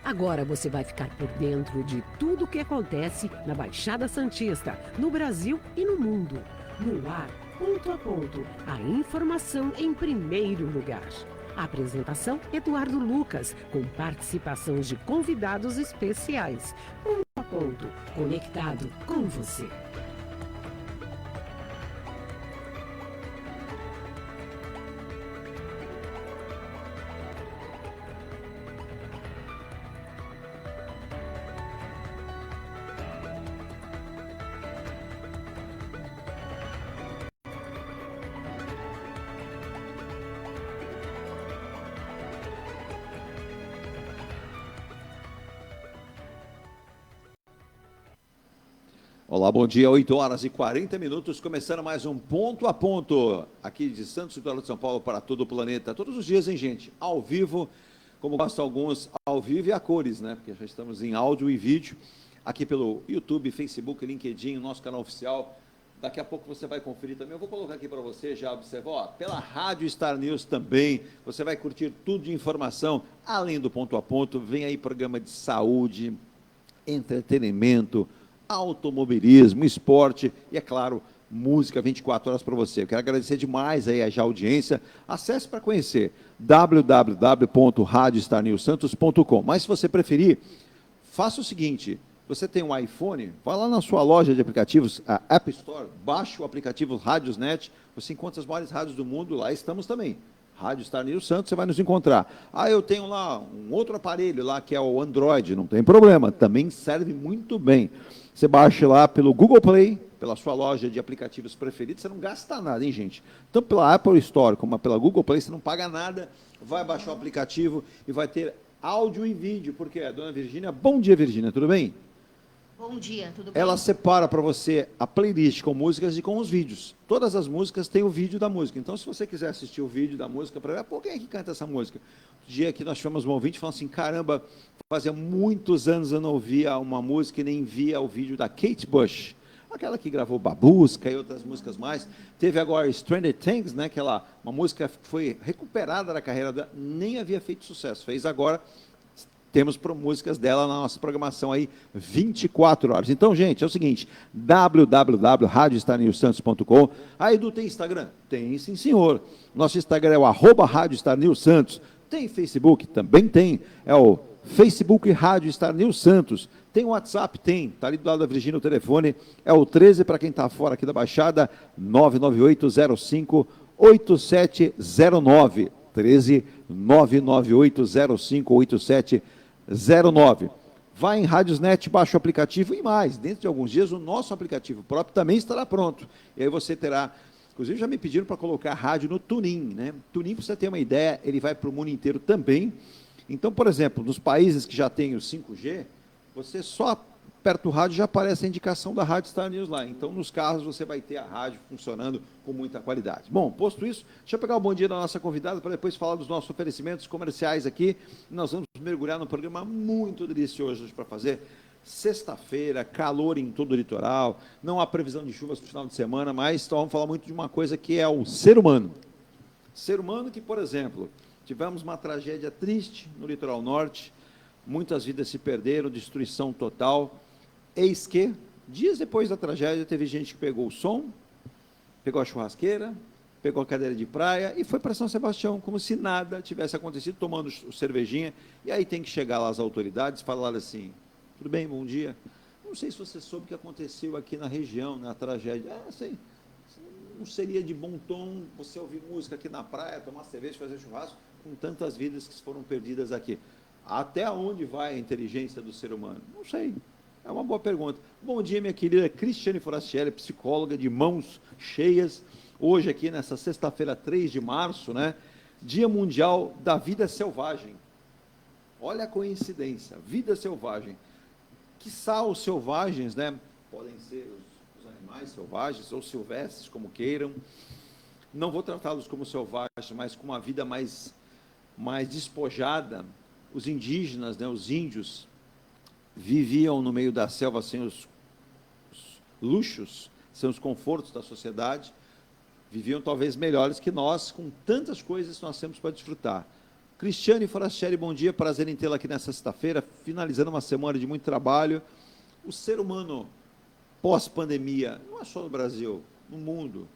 Agora você vai ficar por dentro de tudo o que acontece na Baixada Santista, no Brasil e no mundo. No ar, ponto a ponto, a informação em primeiro lugar. A apresentação, Eduardo Lucas, com participação de convidados especiais. Ponto a ponto, conectado com você. Olá, bom dia, 8 horas e 40 minutos, começando mais um Ponto a Ponto, aqui de Santos, litoral de São Paulo, para todo o planeta, todos os dias, hein, gente, ao vivo, como gostam alguns, ao vivo e a cores, né, porque já estamos em áudio e vídeo, aqui pelo YouTube, Facebook, LinkedIn, nosso canal oficial, daqui a pouco você vai conferir também, eu vou colocar aqui para você, já observou, ó, pela Rádio Star News também, você vai curtir tudo de informação, além do Ponto a Ponto, vem aí programa de saúde, entretenimento, automobilismo, esporte e, é claro, música 24 horas para você. Eu quero agradecer demais aí a audiência. Acesse para conhecer www.radiostarnewsantos.com. Mas se você preferir, faça o seguinte, você tem um iPhone, vai lá na sua loja de aplicativos, a App Store, baixe o aplicativo Radiosnet, você encontra as maiores rádios do mundo, lá estamos também. Rádio Star News Santos, você vai nos encontrar. Ah, eu tenho lá um outro aparelho lá, que é o Android, não tem problema, também serve muito bem. Você baixa lá pelo Google Play, pela sua loja de aplicativos preferidos, você não gasta nada, hein, gente? Tanto pela Apple Store como pela Google Play, você não paga nada, vai baixar o aplicativo e vai ter áudio e vídeo, porque a dona Virgínia, bom dia, Virgínia, tudo bem? Bom dia, tudo bem? Ela separa para você a playlist com músicas e com os vídeos. Todas as músicas têm o vídeo da música. Então, se você quiser assistir o vídeo da música, para ver, pô, quem é que canta essa música? Um dia que nós tivemos um ouvinte falando assim, caramba, fazia muitos anos eu não ouvia uma música e nem via o vídeo da Kate Bush. Aquela que gravou Babusca e outras músicas mais. Teve agora Stranger Things, né? Uma música que foi recuperada da carreira dela, nem havia feito sucesso. Fez agora. Temos músicas dela na nossa programação aí, 24 horas. Então, gente, é o seguinte, www.radiostarnewsantos.com. A Edu tem Instagram? Tem, sim, senhor. Nosso Instagram é o @radiostarnewsantos. Tem Facebook? Também tem. É o Facebook Rádio Star News Santos. Tem WhatsApp? Tem. Está ali do lado da Virgínia o telefone. É o 13, para quem está fora aqui da Baixada, 99805-8709. 13 99805-8709. Vai em Radiosnet, baixa o aplicativo e mais, dentro de alguns dias o nosso aplicativo próprio também estará pronto. E aí você terá, inclusive já me pediram para colocar rádio no Tunin, né? Tunin, para você ter uma ideia, ele vai para o mundo inteiro também. Então, por exemplo, nos países que já têm o 5G, você só aperta o rádio já aparece a indicação da Rádio Star News lá. Então, nos carros você vai ter a rádio funcionando com muita qualidade. Bom, posto isso, deixa eu pegar o bom dia da nossa convidada para depois falar dos nossos oferecimentos comerciais aqui. Nós vamos mergulhar num programa muito delicioso hoje para fazer. Sexta-feira, calor em todo o litoral, não há previsão de chuvas para o final de semana, mas então, vamos falar muito de uma coisa que é o ser humano. Ser humano que, por exemplo, tivemos uma tragédia triste no litoral norte, muitas vidas se perderam, destruição total. Eis que, dias depois da tragédia, teve gente que pegou o som, pegou a churrasqueira, pegou a cadeira de praia e foi para São Sebastião, como se nada tivesse acontecido, tomando cervejinha. E aí tem que chegar lá as autoridades, falar assim, tudo bem, bom dia. Não sei se você soube o que aconteceu aqui na região, na tragédia. Sei. Não seria de bom tom você ouvir música aqui na praia, tomar cerveja, fazer churrasco, com tantas vidas que foram perdidas aqui. Até onde vai a inteligência do ser humano? Não sei. É uma boa pergunta. Bom dia, minha querida Cristiane Forastielli, psicóloga de mãos cheias. Hoje aqui, nessa sexta-feira, 3 de março, né? Dia Mundial da Vida Selvagem. Olha a coincidência, vida selvagem. Quiçá os selvagens, né? Podem ser os animais selvagens ou silvestres, como queiram. Não vou tratá-los como selvagens, mas com uma vida mais despojada. Os indígenas, né, os índios, viviam no meio da selva sem os luxos, sem os confortos da sociedade, viviam talvez melhores que nós, com tantas coisas que nós temos para desfrutar. Cristiane Forastieri, bom dia, prazer em tê-la aqui nessa sexta-feira, finalizando uma semana de muito trabalho. O ser humano, pós-pandemia, não é só no Brasil, no mundo,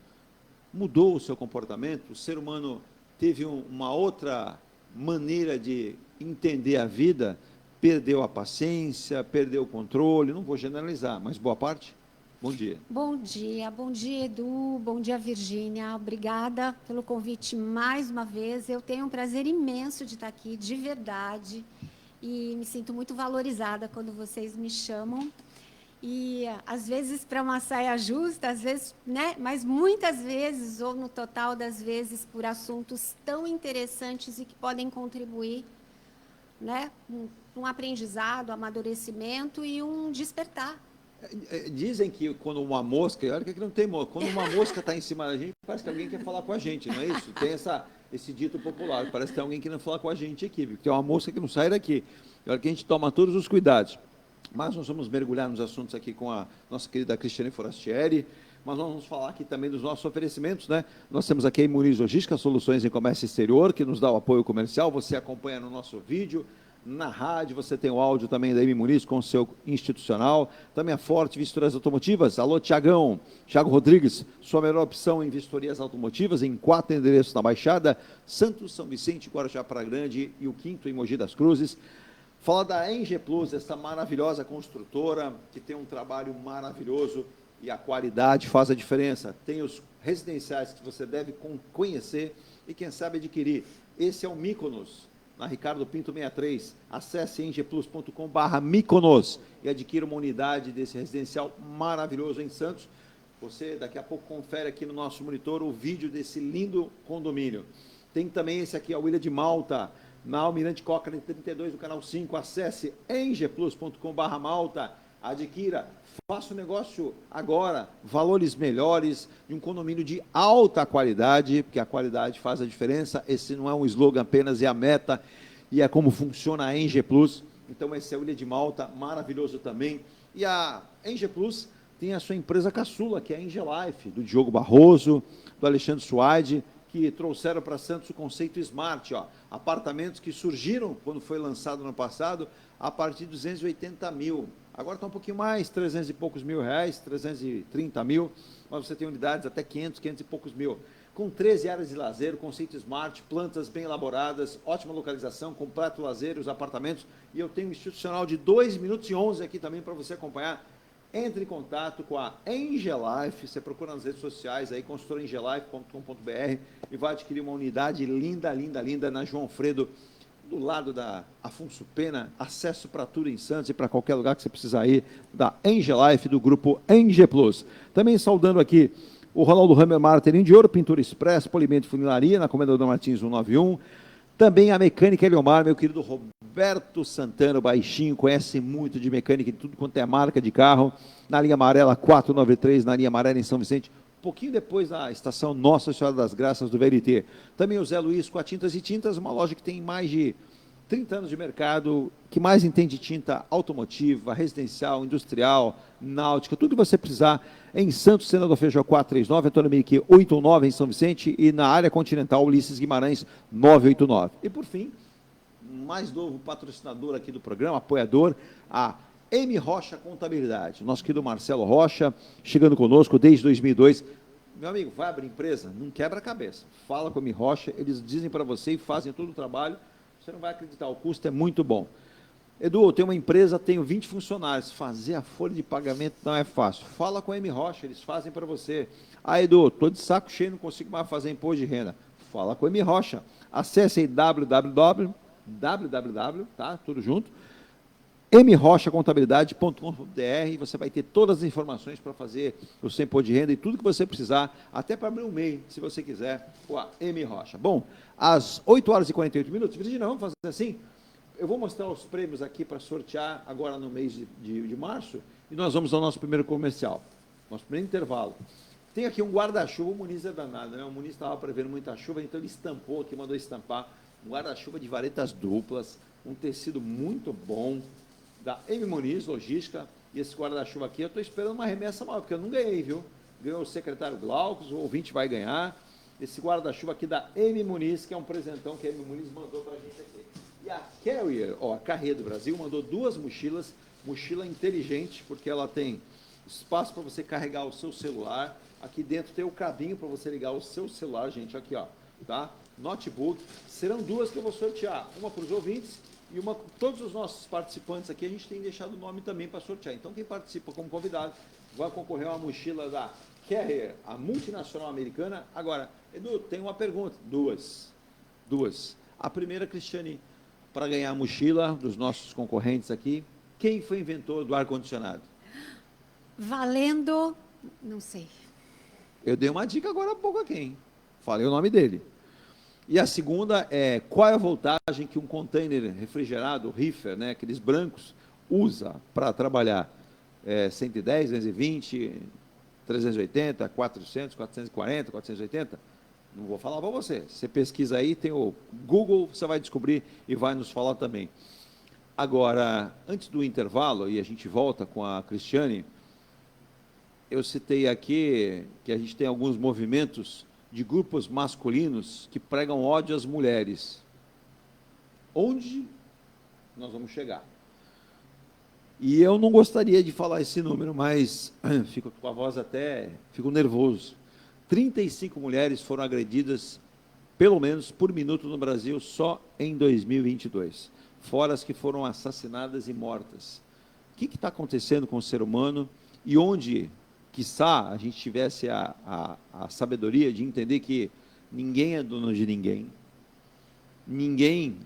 mudou o seu comportamento, o ser humano teve uma outra maneira de entender a vida, perdeu a paciência, perdeu o controle, não vou generalizar, mas boa parte? Bom dia. Bom dia, Edu, bom dia, Virgínia. Obrigada pelo convite mais uma vez. Eu tenho um prazer imenso de estar aqui, de verdade, e me sinto muito valorizada quando vocês me chamam. E, às vezes, para uma saia justa, às vezes, né? Mas muitas vezes, ou no total das vezes, por assuntos tão interessantes e que podem contribuir, né? Um aprendizado, amadurecimento e um despertar. Dizem que quando uma mosca, olha que aqui não tem mosca, quando uma mosca está em cima da gente, parece que alguém quer falar com a gente, não é isso? Tem esse dito popular, parece que tem alguém querendo falar com a gente aqui, porque tem uma mosca que não sai daqui. Olha que a gente toma todos os cuidados. Mas nós vamos mergulhar nos assuntos aqui com a nossa querida Cristiane Forastieri, mas nós vamos falar aqui também dos nossos oferecimentos, né? Nós temos aqui a Imuniz Logística, soluções em comércio exterior, que nos dá o apoio comercial, você acompanha no nosso vídeo, na rádio, você tem o áudio também da Muniz com o seu institucional, também a Forte Vistoras Automotivas. Alô, Tiago Rodrigues, sua melhor opção em vistorias automotivas, em 4 endereços na Baixada, Santos, São Vicente, Guarujá, Praia Grande e o 5º em Mogi das Cruzes. Fala da Eng Plus, essa maravilhosa construtora, que tem um trabalho maravilhoso e a qualidade faz a diferença. Tem os residenciais que você deve conhecer e, quem sabe, adquirir. Esse é o Mykonos, na Ricardo Pinto 63. Acesse engplus.com/Mykonos e adquira uma unidade desse residencial maravilhoso em Santos. Você, daqui a pouco, confere aqui no nosso monitor o vídeo desse lindo condomínio. Tem também esse aqui, a Ilha de Malta, na Almirante Cochrane 32, do canal 5. Acesse engplus.com/Malta, adquira, faça o negócio agora, valores melhores, de um condomínio de alta qualidade, porque a qualidade faz a diferença. Esse não é um slogan apenas, é a meta, e é como funciona a Eng Plus. Então, esse é o Ilha de Malta, maravilhoso também. E a Eng Plus tem a sua empresa caçula, que é a Eng Life, do Diogo Barroso, do Alexandre Suaide, que trouxeram para Santos o conceito Smart, ó, apartamentos que surgiram quando foi lançado no ano passado a partir de 280 mil. Agora está um pouquinho mais, 300 e poucos mil reais, 330 mil, mas você tem unidades até 500, 500 e poucos mil. Com 13 áreas de lazer, conceito Smart, plantas bem elaboradas, ótima localização, completo lazer, os apartamentos. E eu tenho um institucional de 2 minutos e 11 aqui também para você acompanhar. Entre em contato com a Eng Life, você procura nas redes sociais, aí, consultoraenglife.com.br, e vai adquirir uma unidade linda, linda, linda, na João Fredo, do lado da Afonso Pena, acesso para tudo em Santos e para qualquer lugar que você precisar ir, da Eng Life, do grupo Eng Plus. Também saudando aqui o Ronaldo Hammer Martelinho de Ouro, Pintura Express, Polimento e Funilaria, na Comendador Martins 191. Também a Mecânica Eliomar, meu querido Roberto Santana, baixinho, conhece muito de mecânica e tudo quanto é marca de carro, na linha amarela 493, na linha amarela em São Vicente, um pouquinho depois da estação Nossa Senhora das Graças do VLT. Também o Zé Luiz com a Tintas e Tintas, uma loja que tem mais de 30 anos de mercado, que mais entende tinta automotiva, residencial, industrial, náutica, tudo que você precisar em Santos, Senador Feijó 439, Antônio Henrique 819 em São Vicente e na área continental Ulisses Guimarães 989. E por fim, mais novo patrocinador aqui do programa, apoiador, a M. Rocha Contabilidade. Nosso querido Marcelo Rocha, chegando conosco desde 2002. Meu amigo, vai abrir empresa? Não quebra a cabeça. Fala com a M. Rocha, eles dizem para você e fazem todo o trabalho. Você não vai acreditar, o custo é muito bom. Edu, eu tenho uma empresa, tenho 20 funcionários. Fazer a folha de pagamento não é fácil. Fala com a M. Rocha, eles fazem para você. Ah, Edu, estou de saco cheio, não consigo mais fazer imposto de renda. Fala com a M. Rocha. Acesse aí www, tá, tudo junto, mrochacontabilidade.com.br, e você vai ter todas as informações para fazer o seu imposto de renda e tudo que você precisar, até para abrir um MEI, se você quiser, com a M. Rocha. Bom, às 8 horas e 48 minutos, Virginia, vamos fazer assim? Eu vou mostrar os prêmios aqui para sortear agora no mês de março, e nós vamos ao nosso primeiro comercial, nosso primeiro intervalo. Tem aqui um guarda-chuva, o Muniz é danado, né? O Muniz estava prevendo muita chuva, então ele estampou aqui, mandou estampar um guarda-chuva de varetas duplas, um tecido muito bom, da M. Muniz Logística, e esse guarda-chuva aqui, eu estou esperando uma remessa maior, porque eu não ganhei, viu? Ganhou o secretário Glaucus, o ouvinte vai ganhar, esse guarda-chuva aqui da M Muniz, que é um presentão que a M Muniz mandou para a gente aqui. E a Carrier, a Carrier do Brasil, mandou 2 mochilas, mochila inteligente, porque ela tem espaço para você carregar o seu celular. Aqui dentro tem o cabinho para você ligar o seu celular, gente, aqui, ó, tá? Notebook. Serão 2 que eu vou sortear, uma para os ouvintes e uma para todos os nossos participantes aqui. A gente tem deixado o nome também para sortear. Então, quem participa como convidado vai concorrer a uma mochila da Carrier, a multinacional americana. Agora, Edu, tem uma pergunta. 2. A primeira, Cristiane, para ganhar a mochila dos nossos concorrentes aqui, quem foi inventor do ar-condicionado? Valendo, não sei. Eu dei uma dica agora há pouco aqui, hein? Falei o nome dele. E a segunda é, qual é a voltagem que um container refrigerado, reefer, né, aqueles brancos, usa para trabalhar? 110, 220, 380, 400, 440, 480? Não vou falar para você. Você pesquisa aí, tem o Google, você vai descobrir e vai nos falar também. Agora, antes do intervalo, e a gente volta com a Cristiane, eu citei aqui que a gente tem alguns movimentos de grupos masculinos que pregam ódio às mulheres. Onde nós vamos chegar? E eu não gostaria de falar esse número, mas fico com a voz fico nervoso. 35 mulheres foram agredidas, pelo menos por minuto no Brasil, só em 2022. Fora as que foram assassinadas e mortas. O que está acontecendo com o ser humano e onde, quiçá, a gente tivesse a sabedoria de entender que ninguém é dono de ninguém. Ninguém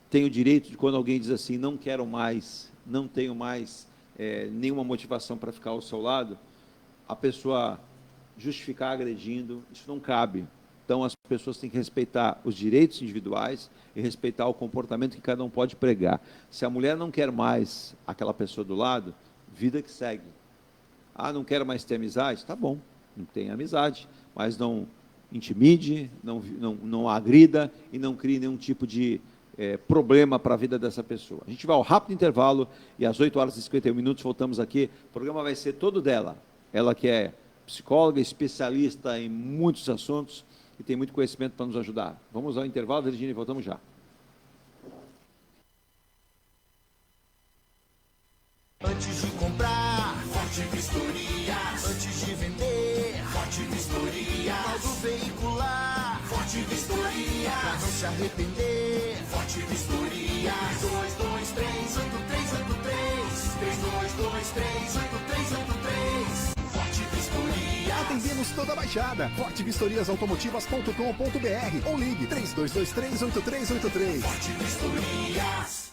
tem o direito de, quando alguém diz assim, não quero mais, não tenho mais nenhuma motivação para ficar ao seu lado, a pessoa justificar agredindo, isso não cabe. Então, as pessoas têm que respeitar os direitos individuais e respeitar o comportamento que cada um pode pregar. Se a mulher não quer mais aquela pessoa do lado, vida que segue. Ah, não quero mais ter amizade? Tá bom, não tem amizade, mas não intimide, não agrida e não crie nenhum tipo de problema para a vida dessa pessoa. A gente vai ao rápido intervalo e às 8h51 voltamos aqui. O programa vai ser todo dela. Ela que é psicóloga, especialista em muitos assuntos e tem muito conhecimento para nos ajudar. Vamos ao intervalo, Virginia, e voltamos já. Antes de comprar, Forte Vistorias. Antes de vender, Forte Vistorias. Laudo veicular, Forte Vistorias. Pra não se arrepender, Forte Vistorias. 3223-8383. 3223-8383. Forte Vistorias. Atendemos toda a Baixada. fortevistoriasautomotivas.com.br ou ligue 3223-8383. Forte Vistorias.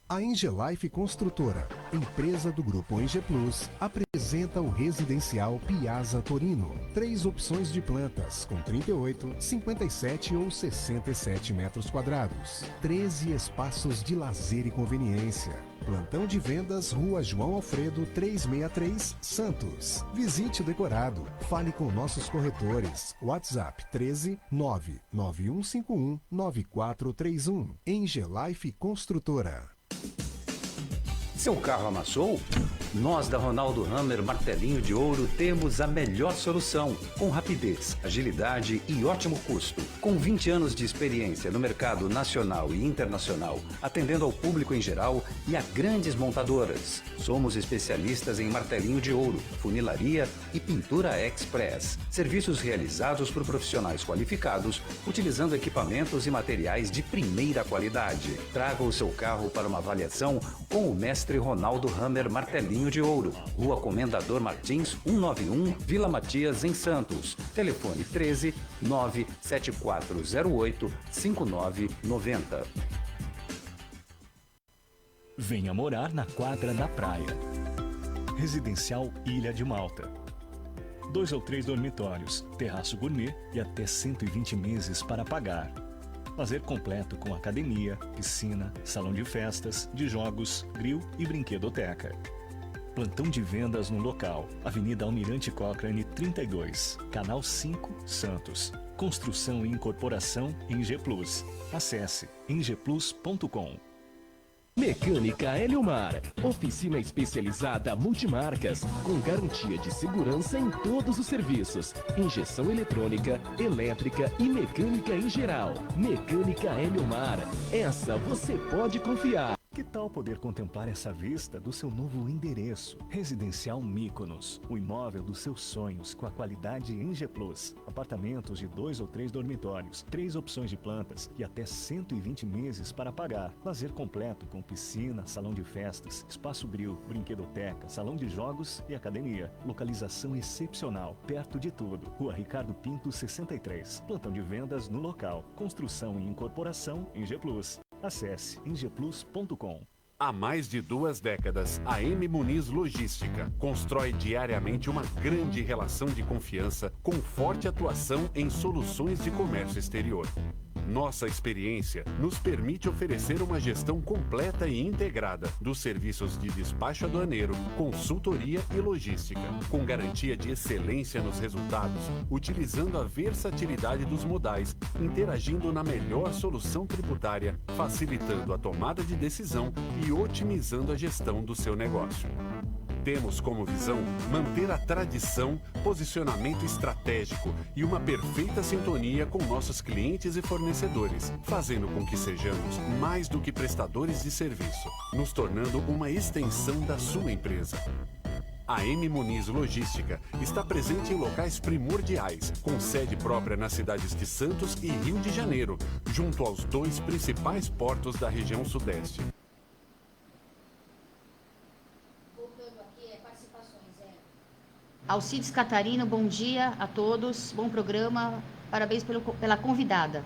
A Engelife Construtora, empresa do Grupo Enge Plus, apresenta o residencial Piazza Torino. 3 opções de plantas, com 38, 57 ou 67 metros quadrados. 13 espaços de lazer e conveniência. Plantão de vendas, Rua João Alfredo, 363, Santos. Visite o decorado. Fale com nossos corretores. WhatsApp 13 99151 9431. Engelife Construtora. Seu carro amassou? Nós da Ronaldo Hammer Martelinho de Ouro temos a melhor solução, com rapidez, agilidade e ótimo custo. Com 20 anos de experiência no mercado nacional e internacional, atendendo ao público em geral e a grandes montadoras. Somos especialistas em martelinho de ouro, funilaria e pintura express. Serviços realizados por profissionais qualificados, utilizando equipamentos e materiais de primeira qualidade. Traga o seu carro para uma avaliação com o mestre Ronaldo Hammer Martelinho de Ouro, Rua Comendador Martins, 191, Vila Matias, em Santos. Telefone 13 97408 5990. Venha morar na quadra da praia. Residencial Ilha de Malta. 2 ou 3 dormitórios, terraço gourmet e até 120 meses para pagar. Lazer completo com academia, piscina, salão de festas, de jogos, grill e brinquedoteca. Plantão de vendas no local. Avenida Almirante Cochrane 32, Canal 5, Santos. Construção e incorporação Enge Plus. Acesse engeplus.com. Mecânica Eliomar, oficina especializada multimarcas, com garantia de segurança em todos os serviços, injeção eletrônica, elétrica e mecânica em geral. Mecânica Eliomar, essa você pode confiar. Que tal poder contemplar essa vista do seu novo endereço? Residencial Mykonos, o imóvel dos seus sonhos com a qualidade ENGE Plus. Apartamentos de 2 ou 3 dormitórios, 3 opções de plantas e até 120 meses para pagar. Lazer completo com piscina, salão de festas, espaço grill, brinquedoteca, salão de jogos e academia. Localização excepcional, perto de tudo. Rua Ricardo Pinto 63. Plantão de vendas no local. Construção e incorporação ENGE Plus. Acesse engeplus.com. Há mais de 2 décadas, a M Muniz Logística constrói diariamente uma grande relação de confiança com forte atuação em soluções de comércio exterior. Nossa experiência nos permite oferecer uma gestão completa e integrada dos serviços de despacho aduaneiro, consultoria e logística, com garantia de excelência nos resultados, utilizando a versatilidade dos modais, interagindo na melhor solução tributária, facilitando a tomada de decisão e otimizando a gestão do seu negócio. Temos como visão manter a tradição, posicionamento estratégico e uma perfeita sintonia com nossos clientes e fornecedores, fazendo com que sejamos mais do que prestadores de serviço, nos tornando uma extensão da sua empresa. A M Muniz Logística está presente em locais primordiais, com sede própria nas cidades de Santos e Rio de Janeiro, junto aos 2 principais portos da região sudeste. Alcides Catarino, bom dia a todos, bom programa, parabéns pela convidada.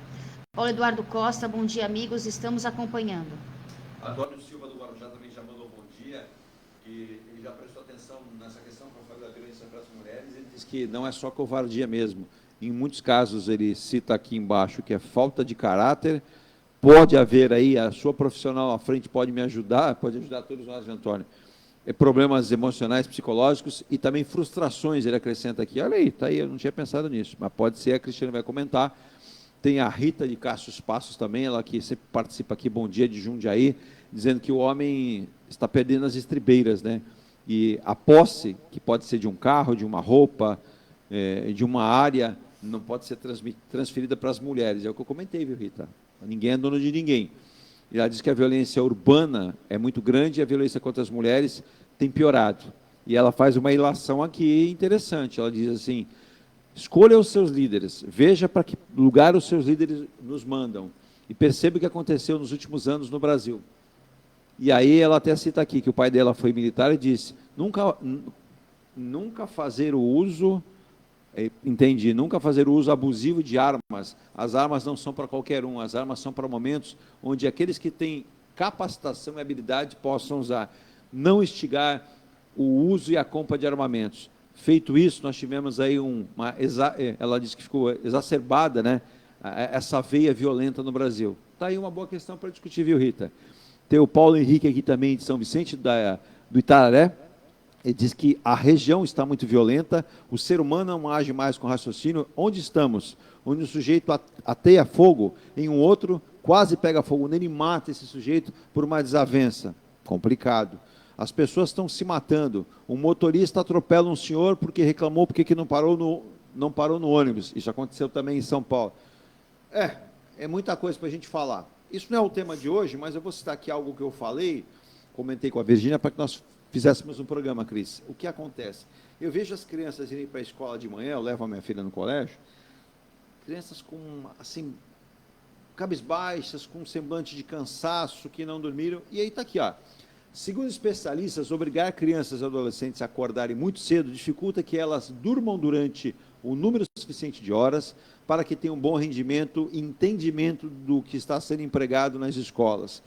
Paulo Eduardo Costa, bom dia amigos, estamos acompanhando. Antônio Silva do Guarujá também já mandou bom dia, que ele já prestou atenção nessa questão que eu falei da violência para as mulheres, ele diz que não é só covardia mesmo, em muitos casos ele cita aqui embaixo que é falta de caráter, pode haver aí, a sua profissional à frente pode me ajudar, pode ajudar todos nós, Antônio, problemas emocionais, psicológicos e também frustrações, ele acrescenta aqui. Olha aí, está aí, eu não tinha pensado nisso, mas pode ser, a Cristiane vai comentar. Tem a Rita de Castro Passos também, ela que sempre participa aqui, bom dia, de Jundiaí, dizendo que o homem está perdendo as estribeiras, né? E a posse, que pode ser de um carro, de uma roupa, de uma área, não pode ser transferida para as mulheres. É o que eu comentei, viu, Rita? Ninguém é dono de ninguém. E ela diz que a violência urbana é muito grande e a violência contra as mulheres tem piorado. E ela faz uma ilação aqui interessante. Ela diz assim, escolha os seus líderes, veja para que lugar os seus líderes nos mandam e perceba o que aconteceu nos últimos anos no Brasil. E aí ela até cita aqui que o pai dela foi militar e disse, nunca fazer o uso... Entendi, nunca fazer o uso abusivo de armas. As armas não são para qualquer um, as armas são para momentos onde aqueles que têm capacitação e habilidade possam usar. Não instigar o uso e a compra de armamentos. Feito isso, nós tivemos aí ela disse que ficou exacerbada, né, essa veia violenta no Brasil. Está aí uma boa questão para discutir, viu, Rita? Tem o Paulo Henrique aqui também, de São Vicente, do Itararé. Ele diz que a região está muito violenta, o ser humano não age mais com raciocínio. Onde estamos? Onde o sujeito ateia fogo em um outro, quase pega fogo nele e mata esse sujeito por uma desavença. Complicado. As pessoas estão se matando. Um motorista atropela um senhor porque reclamou porque não parou no ônibus. Isso aconteceu também em São Paulo. É muita coisa para a gente falar. Isso não é o tema de hoje, mas eu vou citar aqui algo que eu falei, comentei com a Virgínia, para que nós fizéssemos um programa, Cris. O que acontece? Eu vejo as crianças irem para a escola de manhã, eu levo a minha filha no colégio, crianças com, assim, cabisbaixas, com um semblante de cansaço, que não dormiram, e aí está aqui, ó. Segundo especialistas, obrigar crianças e adolescentes a acordarem muito cedo dificulta que elas durmam durante o número suficiente de horas para que tenham um bom rendimento e entendimento do que está sendo empregado nas escolas.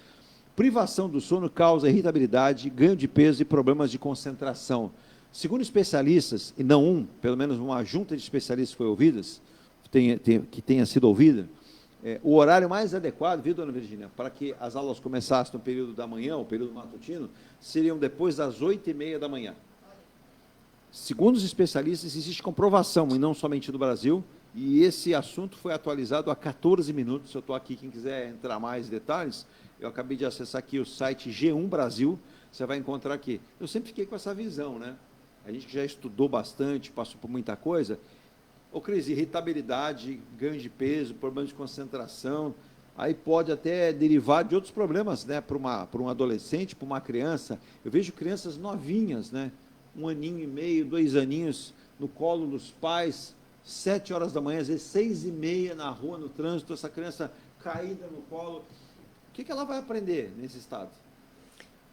Privação do sono causa irritabilidade, ganho de peso e problemas de concentração. Segundo especialistas, e não pelo menos uma junta de especialistas foi ouvida, que tenha sido ouvida, o horário mais adequado, viu, dona Virgínia, para que as aulas começassem no período da manhã, o período matutino, seriam depois das 8h30 da manhã. Segundo os especialistas, existe comprovação, e não somente no Brasil, E esse assunto foi atualizado há 14 minutos. Eu estou aqui, quem quiser entrar mais detalhes, eu acabei de acessar aqui o site G1 Brasil, você vai encontrar aqui. Eu sempre fiquei com essa visão, né? A gente que já estudou bastante, passou por muita coisa. Ô, Cris, irritabilidade, ganho de peso, problemas de concentração, aí pode até derivar de outros problemas, né? Para um adolescente, para uma criança. Eu vejo crianças novinhas, né? 1 aninho e meio, 2 aninhos, no colo dos pais, 7 horas da manhã, às vezes 6h30 na rua, no trânsito, essa criança caída no colo. O que ela vai aprender nesse estado?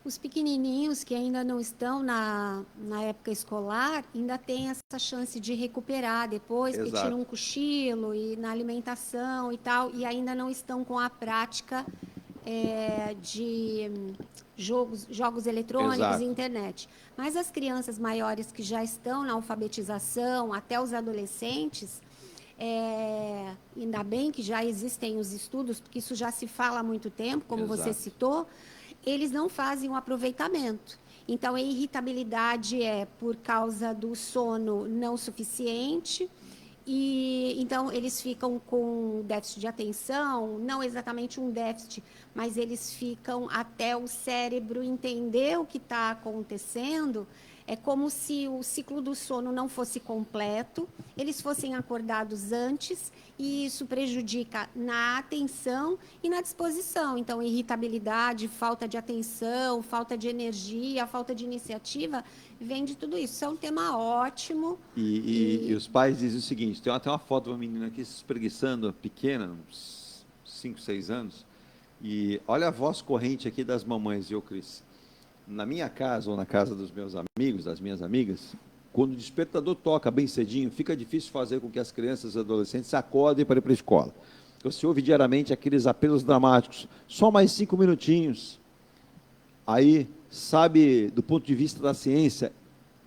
Os pequenininhos que ainda não estão na época escolar, ainda têm essa chance de recuperar depois, que Exato. tiram um cochilo e na alimentação e tal, e ainda não estão com a prática de jogos eletrônicos Exato. e internet. Mas as crianças maiores que já estão na alfabetização, até os adolescentes, ainda bem que já existem os estudos, porque isso já se fala há muito tempo, como você Exato. citou, eles não fazem o aproveitamento. Então, a irritabilidade é por causa do sono não suficiente, e então eles ficam com déficit de atenção, não exatamente um déficit, mas eles ficam até o cérebro entender o que está acontecendo. É como se o ciclo do sono não fosse completo, eles fossem acordados antes, e isso prejudica na atenção e na disposição. Então, irritabilidade, falta de atenção, falta de energia, falta de iniciativa, vem de tudo isso. Isso é um tema ótimo. E os pais dizem o seguinte, tem até uma foto de uma menina aqui se espreguiçando, pequena, uns 5, 6 anos, e olha a voz corrente aqui das mamães, viu, Cris? Na minha casa ou na casa dos meus amigos, das minhas amigas, quando o despertador toca bem cedinho, fica difícil fazer com que as crianças e adolescentes se acordem para ir para a escola. Você ouve diariamente aqueles apelos dramáticos, só mais 5 minutinhos. Aí, sabe, do ponto de vista da ciência,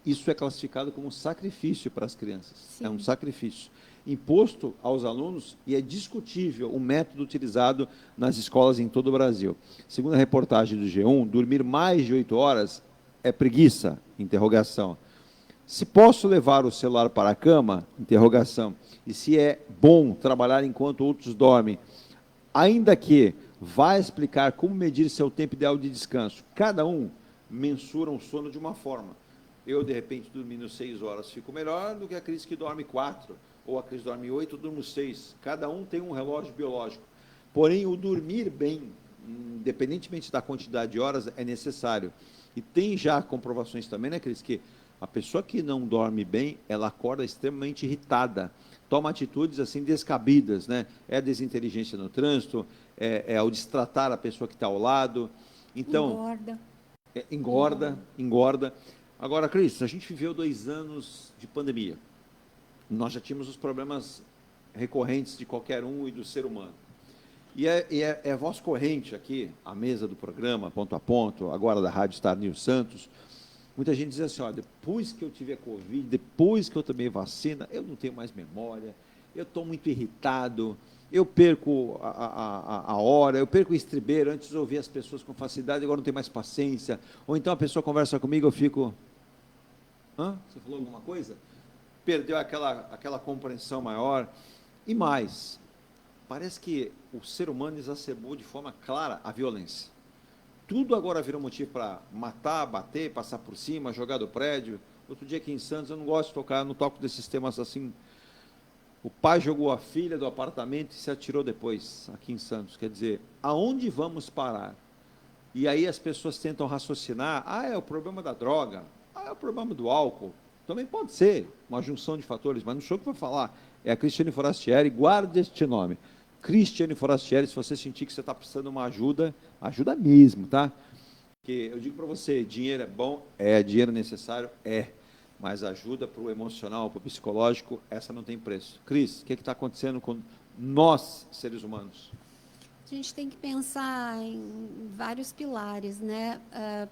isso é classificado como um sacrifício para as crianças. Sim. É um sacrifício imposto aos alunos, e é discutível o método utilizado nas escolas em todo o Brasil. Segundo a reportagem do G1, dormir mais de 8 horas é preguiça? Interrogação. Se posso levar o celular para a cama? Interrogação. E se é bom trabalhar enquanto outros dormem? Ainda que vai explicar como medir seu tempo ideal de descanso. Cada um mensura o sono de uma forma. Eu, de repente, dormindo 6 horas, fico melhor do que a Cris que dorme 4, ou a Cris dorme 8, eu durmo 6. Cada um tem um relógio biológico. Porém, o dormir bem, independentemente da quantidade de horas, é necessário. E tem já comprovações também, né, Cris, que a pessoa que não dorme bem, ela acorda extremamente irritada, toma atitudes assim descabidas, né? É a desinteligência no trânsito, é o destratar a pessoa que está ao lado. Então, engorda. Agora, Cris, a gente viveu 2 anos de pandemia. Nós já tínhamos os problemas recorrentes de qualquer um e do ser humano. E é voz corrente aqui, a mesa do programa, ponto a ponto, agora da Rádio Star News Santos. Muita gente diz assim, ó, depois que eu tive a Covid, depois que eu tomei vacina, eu não tenho mais memória, eu estou muito irritado, eu perco a hora, eu perco o estribeiro, antes eu ouvia as pessoas com facilidade, agora não tenho mais paciência. Ou então a pessoa conversa comigo, eu fico... Hã? Você falou alguma coisa? Perdeu aquela compreensão maior. E mais, parece que o ser humano exacerbou de forma clara a violência. Tudo agora virou motivo para matar, bater, passar por cima, jogar do prédio. Outro dia aqui em Santos, eu não gosto de tocar, não toco desses temas assim. O pai jogou a filha do apartamento e se atirou depois, aqui em Santos. Quer dizer, aonde vamos parar? E aí as pessoas tentam raciocinar, é o problema da droga, é o problema do álcool. Também pode ser uma junção de fatores, mas não sou eu que vou falar. É a Cristiane Forastieri, guarde este nome. Cristiane Forastieri, se você sentir que você está precisando de uma ajuda, ajuda mesmo, tá? Porque eu digo para você, dinheiro é bom, dinheiro necessário, mas ajuda para o emocional, para o psicológico, essa não tem preço. Cris, o que está acontecendo com nós, seres humanos? A gente tem que pensar em vários pilares, né?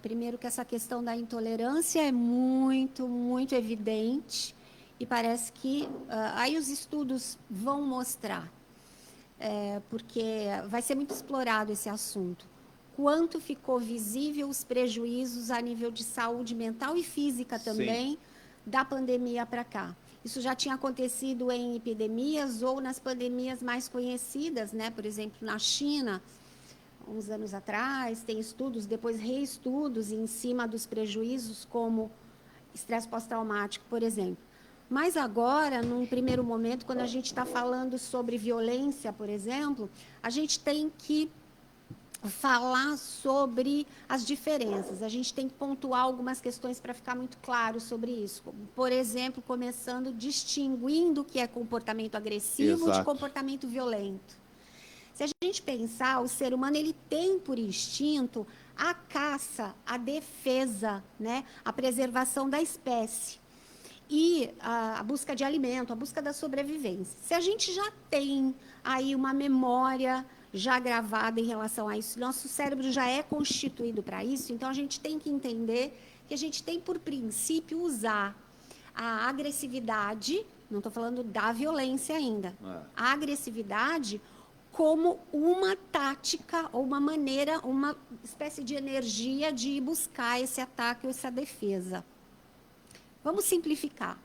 Primeiro que essa questão da intolerância é muito, muito evidente e parece que aí os estudos vão mostrar, porque vai ser muito explorado esse assunto. Quanto ficou visível os prejuízos a nível de saúde mental e física também, da pandemia para cá. Isso já tinha acontecido em epidemias ou nas pandemias mais conhecidas, né? Por exemplo, na China, uns anos atrás, tem estudos, depois reestudos em cima dos prejuízos, como estresse pós-traumático, por exemplo. Mas agora, num primeiro momento, quando a gente está falando sobre violência, por exemplo, a gente tem que falar sobre as diferenças. A gente tem que pontuar algumas questões para ficar muito claro sobre isso. Por exemplo, começando distinguindo o que é comportamento agressivo de Exato. comportamento violento. Se a gente pensar, o ser humano ele tem por instinto a caça, a defesa, né? A preservação da espécie e a busca de alimento, a busca da sobrevivência. Se a gente já tem aí uma memória já gravada em relação a isso, nosso cérebro já é constituído para isso, então a gente tem que entender que a gente tem por princípio usar a agressividade, não estou falando da violência ainda, a agressividade como uma tática ou uma maneira, uma espécie de energia de ir buscar esse ataque ou essa defesa. Vamos simplificar.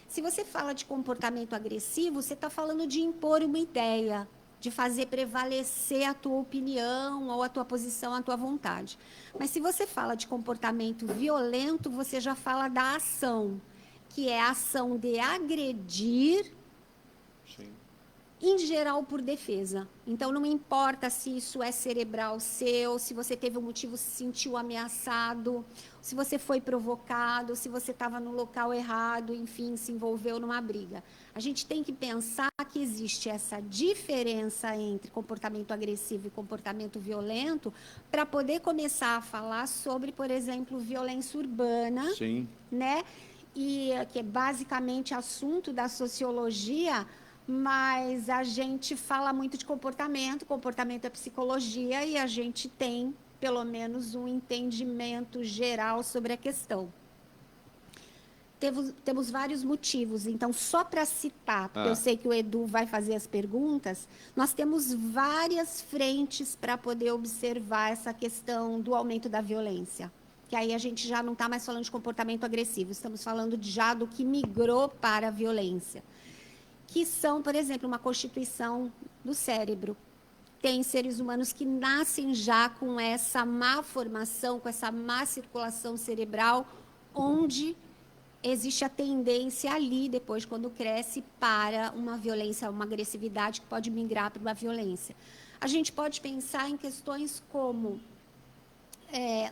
Se você fala de comportamento agressivo, você está falando de impor uma ideia, de fazer prevalecer a tua opinião ou a tua posição, a tua vontade. Mas se você fala de comportamento violento, você já fala da ação, que é a ação de agredir, Sim. em geral por defesa. Então, não importa se isso é cerebral seu, se você teve um motivo, se sentiu ameaçado, se você foi provocado, se você estava no local errado, enfim, se envolveu numa briga. A gente tem que pensar que existe essa diferença entre comportamento agressivo e comportamento violento para poder começar a falar sobre, por exemplo, violência urbana, Sim. né? E que é basicamente assunto da sociologia, mas a gente fala muito de comportamento é psicologia e a gente tem, pelo menos, um entendimento geral sobre a questão. Temos vários motivos, então, só para citar, porque eu sei que o Edu vai fazer as perguntas, nós temos várias frentes para poder observar essa questão do aumento da violência. Que aí a gente já não está mais falando de comportamento agressivo, estamos falando já do que migrou para a violência. Que são, por exemplo, uma constituição do cérebro. Tem seres humanos que nascem já com essa má formação, com essa má circulação cerebral, onde existe a tendência ali, depois, quando cresce, para uma violência, uma agressividade que pode migrar para uma violência. A gente pode pensar em questões como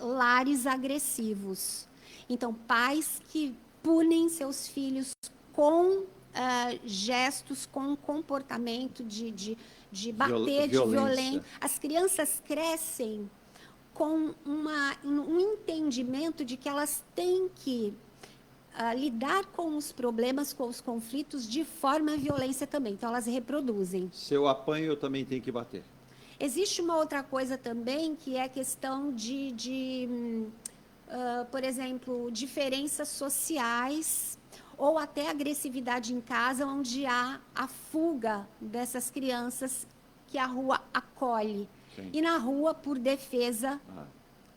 lares agressivos. Então, pais que punem seus filhos com gestos, com comportamento de bater, de violência. As crianças crescem com um entendimento de que elas têm que lidar com os problemas, com os conflitos de forma violência também. Então, elas reproduzem. Se eu apanho, eu também tenho que bater. Existe uma outra coisa também, que é a questão por exemplo, diferenças sociais ou até agressividade em casa, onde há a fuga dessas crianças que a rua acolhe. Sim. E na rua, por defesa,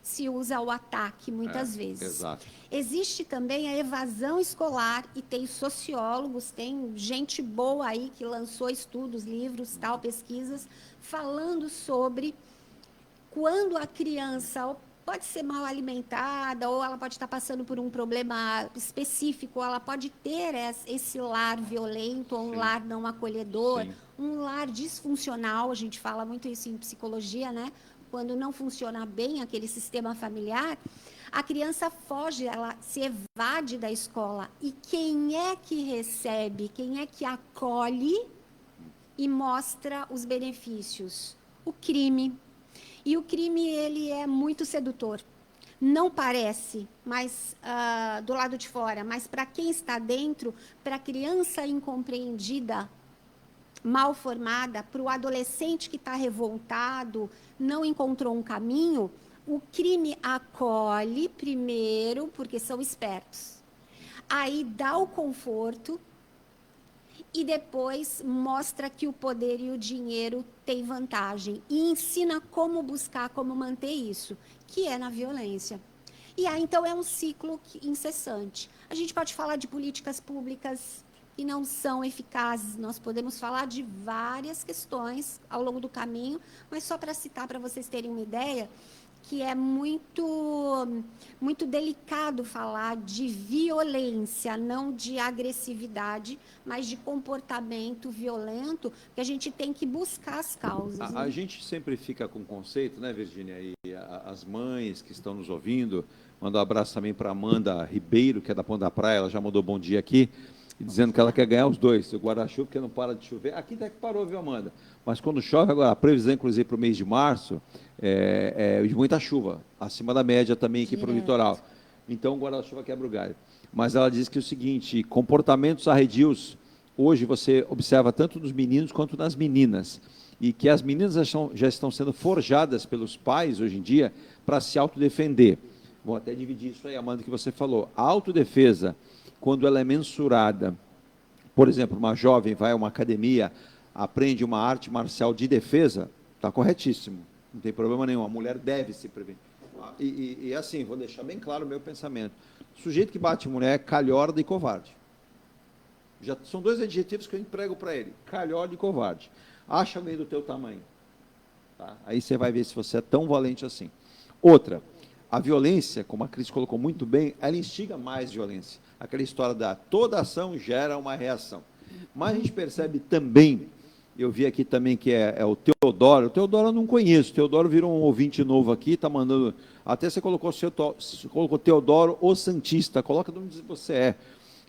se usa o ataque, muitas vezes. Exato. Existe também a evasão escolar, e tem sociólogos, tem gente boa aí que lançou estudos, livros, tal, pesquisas, falando sobre quando a criança pode ser mal alimentada, ou ela pode estar passando por um problema específico, ou ela pode ter esse lar violento, ou um lar não acolhedor, um lar disfuncional, a gente fala muito isso em psicologia, né? Quando não funciona bem aquele sistema familiar, a criança foge, ela se evade da escola. E quem é que recebe, quem é que acolhe e mostra os benefícios? O crime. E o crime, ele é muito sedutor. Não parece, mas do lado de fora, mas para quem está dentro, para a criança incompreendida, mal formada, para o adolescente que está revoltado, não encontrou um caminho, o crime acolhe primeiro, porque são espertos. Aí dá o conforto e depois mostra que o poder e o dinheiro têm vantagem. E ensina como buscar, como manter isso, que é na violência. E aí, então, é um ciclo incessante. A gente pode falar de políticas públicas que não são eficazes, nós podemos falar de várias questões ao longo do caminho, mas só para citar, para vocês terem uma ideia, que é muito delicado falar de violência, não de agressividade, mas de comportamento violento, que a gente tem que buscar as causas. A gente sempre fica com conceito, né, Virgínia, e as mães que estão nos ouvindo, mando um abraço também para Amanda Ribeiro, que é da Ponta da Praia, ela já mandou bom dia aqui, dizendo que ela quer ganhar os dois, o guarda-chuva, porque não para de chover. Aqui até que parou, viu, Amanda? Mas quando chove, agora, a previsão, inclusive, para o mês de março, é de muita chuva, acima da média também aqui para o litoral. Então, o guarda-chuva quebra o galho. Mas ela diz que é o seguinte, comportamentos arredios, hoje você observa tanto nos meninos quanto nas meninas, e que as meninas já estão sendo forjadas pelos pais, hoje em dia, para se autodefender. Vou até dividir isso aí, Amanda, que você falou. A autodefesa, quando ela é mensurada, por exemplo, uma jovem vai a uma academia, aprende uma arte marcial de defesa, está corretíssimo, não tem problema nenhum, a mulher deve se prevenir. E assim, vou deixar bem claro o meu pensamento. O sujeito que bate mulher é calhorda e covarde. Já são dois adjetivos que eu emprego para ele, calhorda e covarde. Acha alguém do teu tamanho. Tá? Aí você vai ver se você é tão valente assim. Outra, a violência, como a Cris colocou muito bem, ela instiga mais violência. Aquela história da toda ação gera uma reação. Mas a gente percebe também, eu vi aqui também que é o Teodoro eu não conheço, o Teodoro virou um ouvinte novo aqui, está mandando, até você colocou Teodoro, o Santista, coloca de onde você é.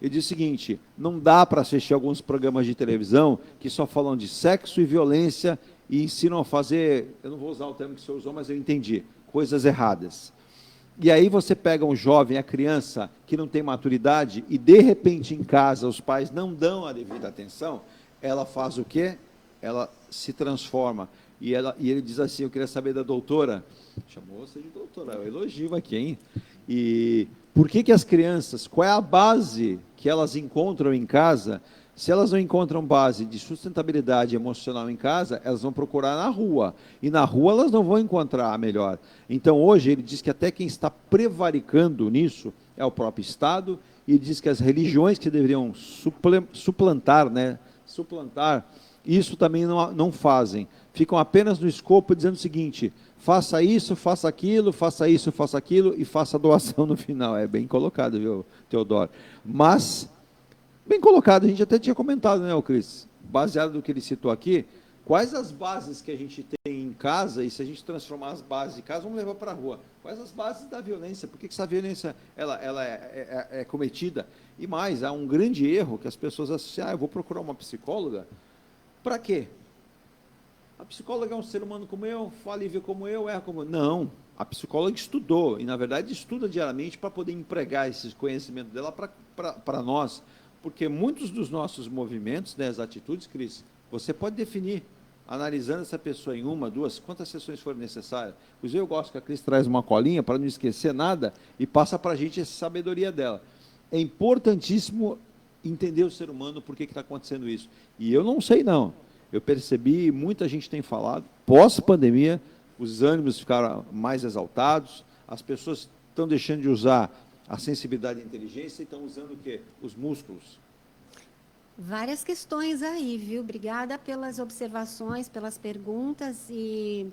Ele diz o seguinte, não dá para assistir alguns programas de televisão que só falam de sexo e violência e ensinam a fazer, eu não vou usar o termo que o senhor usou, mas eu entendi, coisas erradas. E aí você pega um jovem, a criança, que não tem maturidade, e de repente em casa os pais não dão a devida atenção, ela faz o quê? Ela se transforma. E ele diz assim, eu queria saber da doutora, chamou você de doutora, eu elogio aqui, hein? E por que as crianças, qual é a base que elas encontram em casa? Se elas não encontram base de sustentabilidade emocional em casa, elas vão procurar na rua. E na rua elas não vão encontrar a melhor. Então, hoje, ele diz que até quem está prevaricando nisso é o próprio Estado, e ele diz que as religiões que deveriam suplantar, isso também não fazem. Ficam apenas no escopo dizendo o seguinte, faça isso, faça aquilo, faça isso, faça aquilo, e faça a doação no final. É bem colocado, viu, Teodoro? Mas... bem colocado, a gente até tinha comentado, né, Cris? Baseado no que ele citou aqui, quais as bases que a gente tem em casa, e se a gente transformar as bases de casa, vamos levar para a rua. Quais as bases da violência? Por que essa violência ela é cometida? E mais, há um grande erro que as pessoas associam, eu vou procurar uma psicóloga, para quê? A psicóloga é um ser humano como eu, fala e vê como eu, erra como eu. Não, a psicóloga estudou, e na verdade estuda diariamente para poder empregar esse conhecimento dela para nós, porque muitos dos nossos movimentos, né, as atitudes, Cris, você pode definir, analisando essa pessoa em uma, duas, quantas sessões forem necessárias. Inclusive, eu gosto que a Cris traz uma colinha para não esquecer nada e passa para a gente essa sabedoria dela. É importantíssimo entender o ser humano, por que está acontecendo isso. E eu não sei, não. Eu percebi, muita gente tem falado, pós-pandemia, os ânimos ficaram mais exaltados, as pessoas estão deixando de usar a sensibilidade e a inteligência, e estão usando o quê? Os músculos. Várias questões aí, viu? Obrigada pelas observações, pelas perguntas, e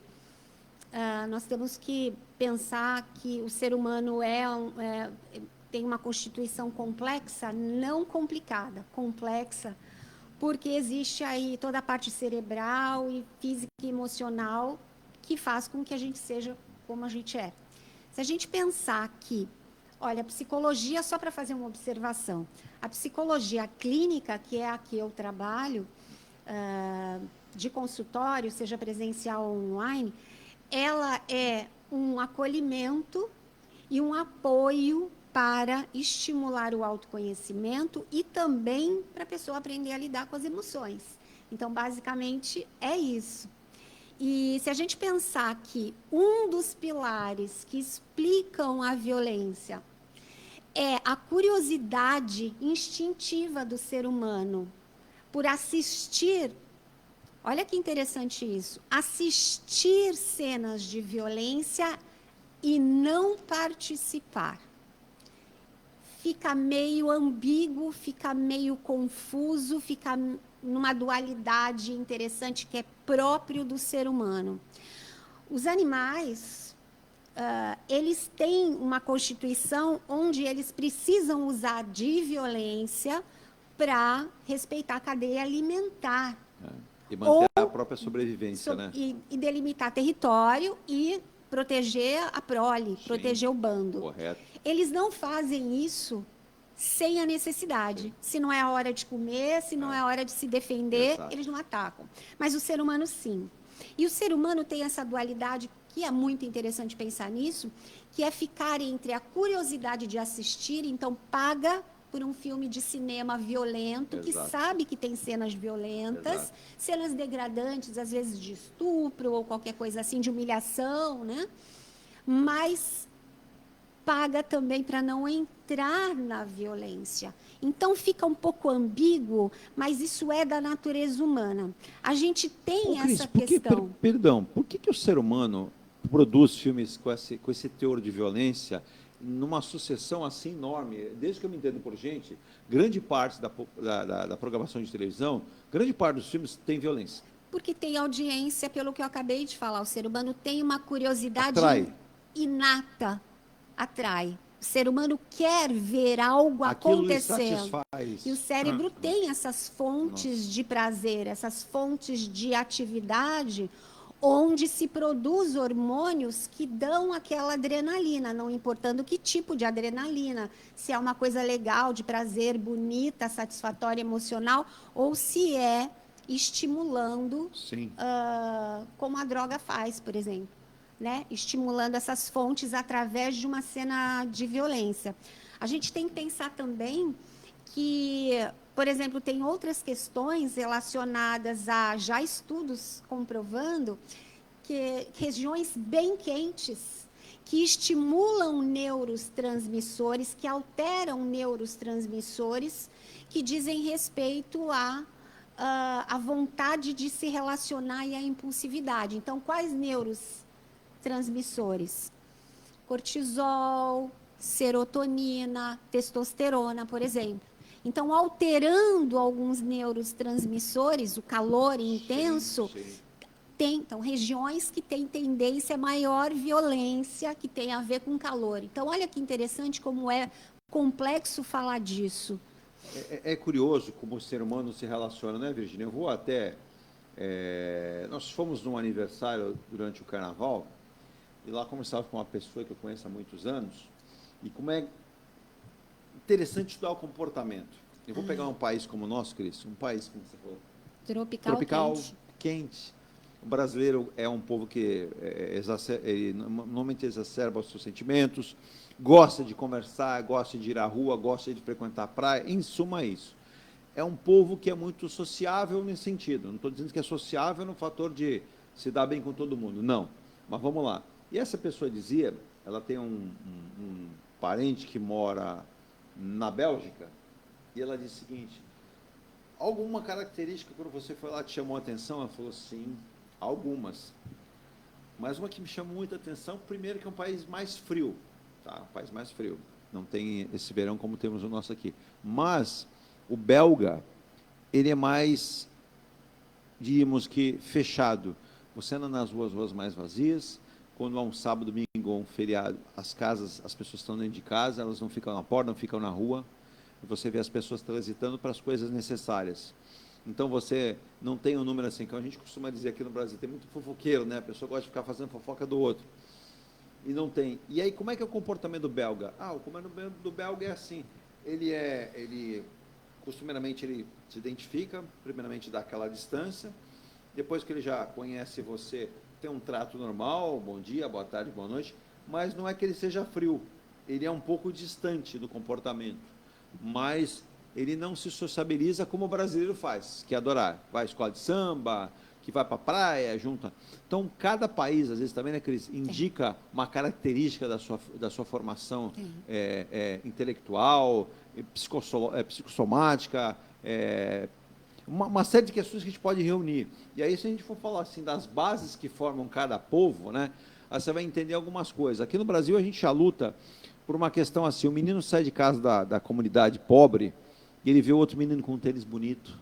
nós temos que pensar que o ser humano tem uma constituição complexa, não complicada, complexa, porque existe aí toda a parte cerebral e física e emocional que faz com que a gente seja como a gente é. Se a gente pensar que, olha, a psicologia, só para fazer uma observação, a psicologia clínica, que é a que eu trabalho, de consultório, seja presencial ou online, ela é um acolhimento e um apoio para estimular o autoconhecimento e também para a pessoa aprender a lidar com as emoções. Então, basicamente, é isso. E se a gente pensar que um dos pilares que explicam a violência é a curiosidade instintiva do ser humano por assistir, olha que interessante isso, assistir cenas de violência e não participar. Fica meio ambíguo, fica meio confuso, fica numa dualidade interessante que é próprio do ser humano. Os animais, eles têm uma constituição onde eles precisam usar de violência para respeitar a cadeia alimentar. E manter a própria sobrevivência, né? E delimitar território e proteger a prole, sim, proteger o bando. Correto. Eles não fazem isso sem a necessidade. Sim. Se não é a hora de comer, se não é a hora de se defender, exato, eles não atacam. Mas o ser humano, sim. E o ser humano tem essa dualidade, que é muito interessante pensar nisso, que é ficar entre a curiosidade de assistir, então paga por um filme de cinema violento, exato, que sabe que tem cenas violentas, exato, cenas degradantes, às vezes de estupro ou qualquer coisa assim, de humilhação, né? Mas paga também para não entrar na violência. Então fica um pouco ambíguo, mas isso é da natureza humana. A gente tem essa questão. Perdão, por que o ser humano produz filmes com esse teor de violência numa sucessão assim enorme? Desde que eu me entendo por gente, grande parte da programação de televisão, grande parte dos filmes tem violência. Porque tem audiência, pelo que eu acabei de falar. O ser humano tem uma curiosidade inata, atrai. O ser humano quer ver algo acontecendo. E o cérebro tem essas fontes de prazer, essas fontes de atividade, onde se produz hormônios que dão aquela adrenalina, não importando que tipo de adrenalina, se é uma coisa legal, de prazer, bonita, satisfatória, emocional, ou se é estimulando, como a droga faz, por exemplo, né? Estimulando essas fontes através de uma cena de violência. A gente tem que pensar também que, por exemplo, tem outras questões relacionadas a já estudos comprovando que regiões bem quentes que estimulam neurotransmissores, que alteram neurotransmissores, que dizem respeito à vontade de se relacionar e à impulsividade. Então, quais neurotransmissores? Cortisol, serotonina, testosterona, por exemplo. Então, alterando alguns neurotransmissores, o calor intenso, tem, então, regiões que têm tendência a maior violência, que tem a ver com calor. Então, olha que interessante como é complexo falar disso. É curioso como o ser humano se relaciona, né, Virgínia? Eu vou até... nós fomos num aniversário durante o Carnaval, e lá conversava com uma pessoa que eu conheço há muitos anos, e como é interessante estudar o comportamento. Eu vou pegar um país como o nosso, Cris, um país, como você falou, tropical, quente. O brasileiro é um povo que ele normalmente exacerba os seus sentimentos, gosta de conversar, gosta de ir à rua, gosta de frequentar a praia, em suma isso. É um povo que é muito sociável nesse sentido. Não estou dizendo que é sociável no fator de se dar bem com todo mundo, não. Mas vamos lá. E essa pessoa dizia, ela tem um parente que mora na Bélgica, e ela disse o seguinte: alguma característica quando você foi lá te chamou a atenção? Ela falou, sim, algumas. Mas uma que me chamou muita atenção, primeiro que é um país mais frio, tá? Um país mais frio. Não tem esse verão como temos o nosso aqui. Mas o belga, ele é mais, diríamos que, fechado. Você anda nas ruas mais vazias. Quando há um sábado, domingo ou um feriado, as pessoas estão dentro de casa, elas não ficam na porta, não ficam na rua. Você vê as pessoas transitando para as coisas necessárias. Então, você não tem um número assim, que a gente costuma dizer aqui no Brasil, tem muito fofoqueiro, né? A pessoa gosta de ficar fazendo fofoca do outro. E não tem. E aí, como é que é o comportamento do belga? O comportamento do belga é assim. Ele costumeiramente, ele se identifica, primeiramente dá aquela distância, depois que ele já conhece você, tem um trato normal, bom dia, boa tarde, boa noite, mas não é que ele seja frio, ele é um pouco distante do comportamento, mas ele não se sociabiliza como o brasileiro faz, que é adorar, vai à escola de samba, que vai para a praia, junta. Então, cada país, às vezes também, né, Cris, indica uma característica da sua formação intelectual, psicossomática, uma série de questões que a gente pode reunir. E aí, se a gente for falar assim das bases que formam cada povo, né, aí você vai entender algumas coisas. Aqui no Brasil, a gente já luta por uma questão assim, o menino sai de casa da comunidade pobre e ele vê outro menino com um tênis bonito,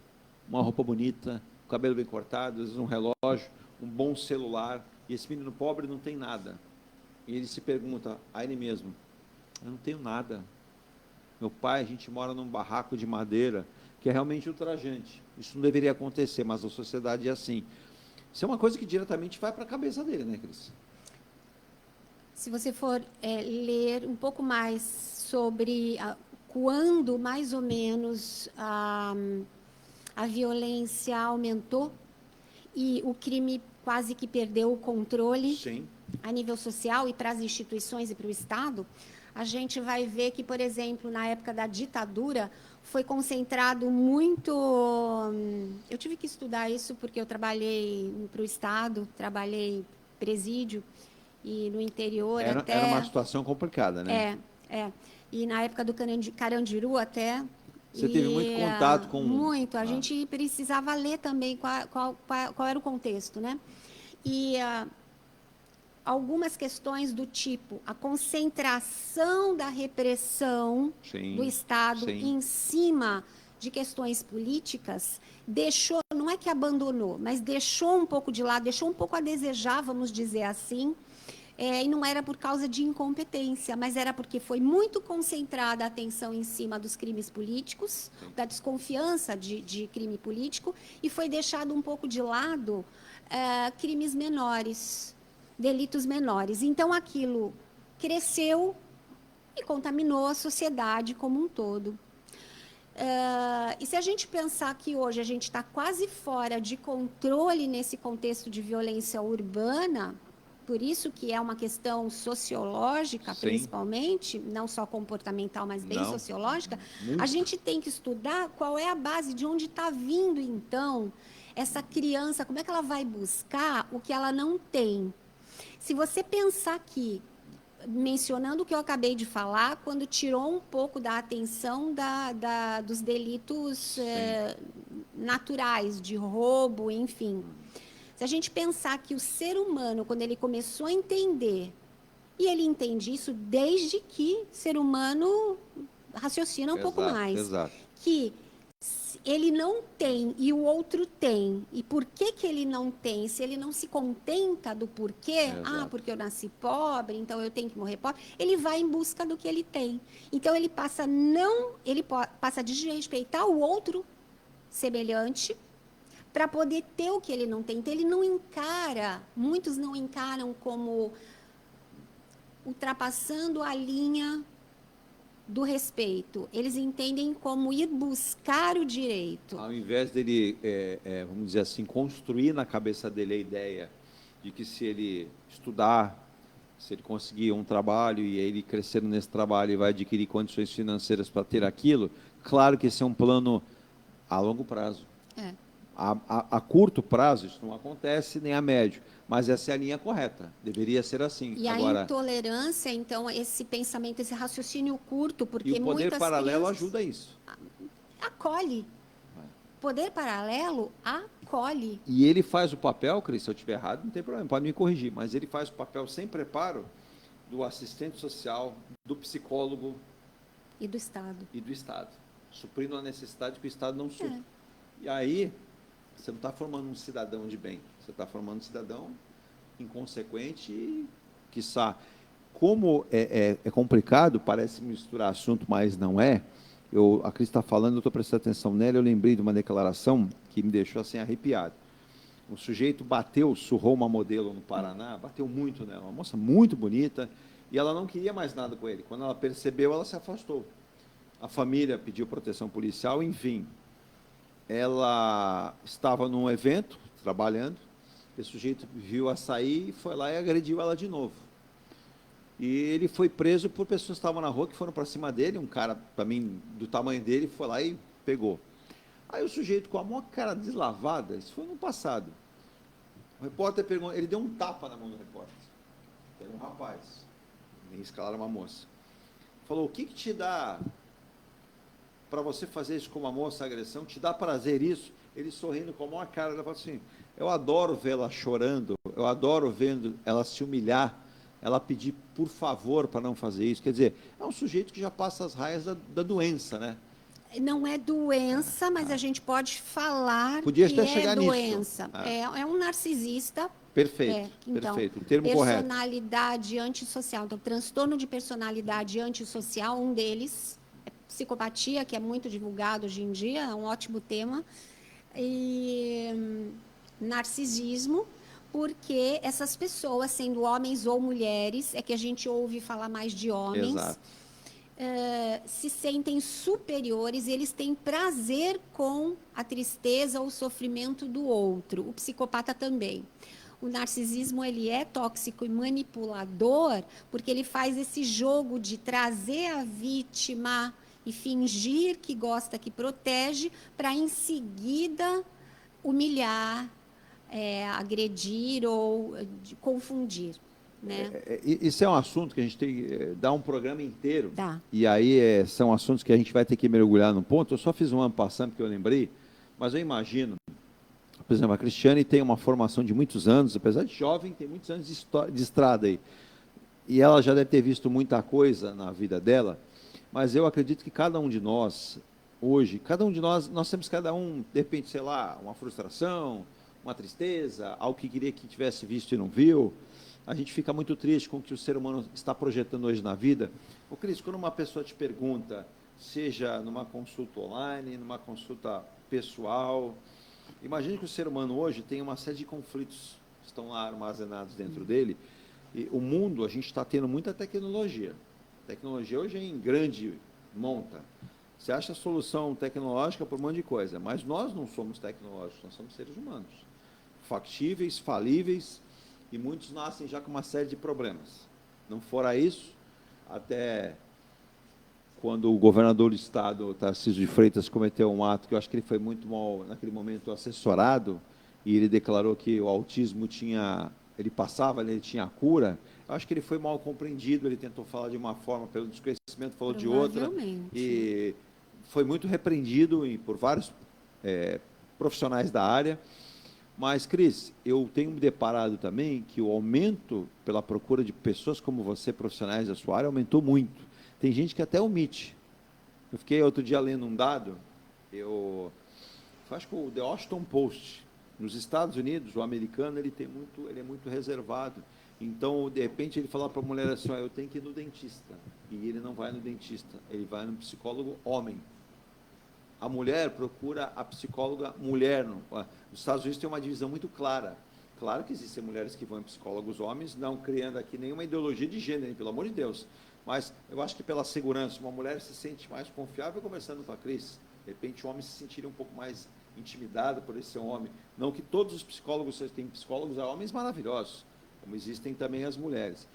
uma roupa bonita, o cabelo bem cortado, às vezes um relógio, um bom celular, e esse menino pobre não tem nada. E ele se pergunta a ele mesmo, eu não tenho nada. Meu pai, a gente mora num barraco de madeira, que é realmente ultrajante. Isso não deveria acontecer, mas a sociedade é assim. Isso é uma coisa que diretamente vai para a cabeça dele, né, Cris? Se você for ler um pouco mais sobre quando, mais ou menos, a violência aumentou e o crime quase que perdeu o controle Sim. a nível social e para as instituições e para o Estado, a gente vai ver que, por exemplo, na época da ditadura, foi concentrado muito... Eu tive que estudar isso porque eu trabalhei para o Estado, trabalhei presídio, e no interior Era uma situação complicada, né? E na época do Carandiru até... Você teve muito contato com... Muito. A gente precisava ler também qual era o contexto, né? E algumas questões do tipo a concentração da repressão do Estado em cima de questões políticas deixou, não é que abandonou, mas deixou um pouco de lado, deixou um pouco a desejar, vamos dizer assim, e não era por causa de incompetência, mas era porque foi muito concentrada a atenção em cima dos crimes políticos, da desconfiança de crime político, e foi deixado um pouco de lado crimes menores, delitos menores. Então, aquilo cresceu e contaminou a sociedade como um todo. E se a gente pensar que hoje a gente está quase fora de controle nesse contexto de violência urbana, por isso que é uma questão sociológica, principalmente, não só comportamental, mas bem sociológica, a gente tem que estudar qual é a base, de onde está vindo, então, essa criança, como é que ela vai buscar o que ela não tem. Se você pensar aqui, mencionando o que eu acabei de falar, quando tirou um pouco da atenção dos delitos naturais, de roubo, enfim. Se a gente pensar que o ser humano, quando ele começou a entender, e ele entende isso desde que o ser humano raciocina um pouco mais, que ele não tem e o outro tem, e por que ele não tem? Se ele não se contenta do porquê, porque eu nasci pobre, então eu tenho que morrer pobre, ele vai em busca do que ele tem. Então ele passa a desrespeitar o outro semelhante, para poder ter o que ele não tem. Então, ele não encara, muitos não encaram como ultrapassando a linha do respeito. Eles entendem como ir buscar o direito. Ao invés dele, vamos dizer assim, construir na cabeça dele a ideia de que se ele estudar, se ele conseguir um trabalho e ele crescendo nesse trabalho e vai adquirir condições financeiras para ter aquilo, claro que esse é um plano a longo prazo. A curto prazo isso não acontece, nem a médio, mas essa é a linha correta, deveria ser assim. E agora, a intolerância, então, esse pensamento, esse raciocínio curto, porque e o poder muitas paralelo crianças ajuda isso. Acolhe. Poder paralelo acolhe. E ele faz o papel, Cris, se eu estiver errado, não tem problema, pode me corrigir, mas ele faz o papel sem preparo do assistente social, do psicólogo e do Estado. Suprindo a necessidade que o Estado não supre. E aí você não está formando um cidadão de bem, você está formando um cidadão inconsequente e, quiçá, como é complicado, parece misturar assunto, mas não é. A Cris está falando, eu estou prestando atenção nela, eu lembrei de uma declaração que me deixou assim arrepiado. O sujeito surrou uma modelo no Paraná, bateu muito nela, uma moça muito bonita, e ela não queria mais nada com ele. Quando ela percebeu, ela se afastou. A família pediu proteção policial, enfim. Ela estava num evento, trabalhando, esse sujeito viu a sair e foi lá e agrediu ela de novo. E ele foi preso por pessoas que estavam na rua, que foram para cima dele, um cara, também do tamanho dele, foi lá e pegou. Aí o sujeito, com a maior cara deslavada, isso foi no passado, o repórter perguntou, ele deu um tapa na mão do repórter, era um rapaz, em escalar uma moça. Falou, o que te dá... para você fazer isso com uma moça, agressão, te dá prazer isso? ele sorrindo com a maior cara, ela fala assim, eu adoro vê-la chorando, eu adoro vendo ela se humilhar, ela pedir por favor para não fazer isso. Quer dizer, é um sujeito que já passa as raias da doença, né? Não é doença, mas a gente pode falar Podia que até é chegar nisso. doença. É um narcisista. Perfeito, Então, perfeito, o termo correto. personalidade antissocial. Então, transtorno de personalidade antissocial, um deles é psicopatia, que é muito divulgado hoje em dia, é um ótimo tema. E narcisismo, porque essas pessoas, sendo homens ou mulheres, é que a gente ouve falar mais de homens. Exato. Se sentem superiores, eles têm prazer com a tristeza ou o sofrimento do outro. O psicopata também. O narcisismo, ele é tóxico e manipulador porque ele faz esse jogo de trazer a vítima e fingir que gosta, que protege, para em seguida humilhar, agredir ou confundir. Né? Isso é um assunto que a gente tem que dar um programa inteiro. Tá. E aí são assuntos que a gente vai ter que mergulhar no ponto. Eu só fiz um ano passando porque eu lembrei, mas eu imagino, por exemplo, a Cristiane tem uma formação de muitos anos, apesar de jovem, tem muitos anos de estrada aí. E ela já deve ter visto muita coisa na vida dela, mas eu acredito que cada um de nós, hoje, cada um de nós temos cada um, de repente, sei lá, uma frustração, uma tristeza, algo que queria que tivesse visto e não viu. A gente fica muito triste com o que o ser humano está projetando hoje na vida. Ô, Cris, quando uma pessoa te pergunta, seja numa consulta online, numa consulta pessoal, imagine que o ser humano hoje tem uma série de conflitos que estão lá armazenados dentro dele. E o mundo, a gente está tendo muita tecnologia. A tecnologia hoje é em grande monta. Você acha a solução tecnológica por um monte de coisa, mas nós não somos tecnológicos, nós somos seres humanos. Factíveis, falíveis, e muitos nascem já com uma série de problemas. Não fora isso, até quando o governador do estado, Tarcísio de Freitas, cometeu um ato que eu acho que ele foi muito mal, naquele momento, assessorado, e ele declarou que o autismo ele passava, ele tinha a cura. Eu acho que ele foi mal compreendido, ele tentou falar de uma forma, pelo desconhecimento, falou de outra, e foi muito repreendido por vários profissionais da área. Mas, Cris, eu tenho me deparado também que o aumento pela procura de pessoas como você, profissionais da sua área, aumentou muito. Tem gente que até omite. Eu fiquei outro dia lendo um dado, acho que o The Washington Post, nos Estados Unidos, o americano, ele é muito reservado. Então, de repente, ele fala para a mulher assim, eu tenho que ir no dentista. E ele não vai no dentista, ele vai no psicólogo homem. A mulher procura a psicóloga mulher. Nos Estados Unidos tem uma divisão muito clara. Claro que existem mulheres que vão em psicólogos homens, não criando aqui nenhuma ideologia de gênero, pelo amor de Deus. Mas eu acho que pela segurança, uma mulher se sente mais confiável conversando com a Cris. De repente, o homem se sentiria um pouco mais intimidado por esse homem. Não que todos os psicólogos, vocês têm psicólogos homens maravilhosos, como existem também as mulheres.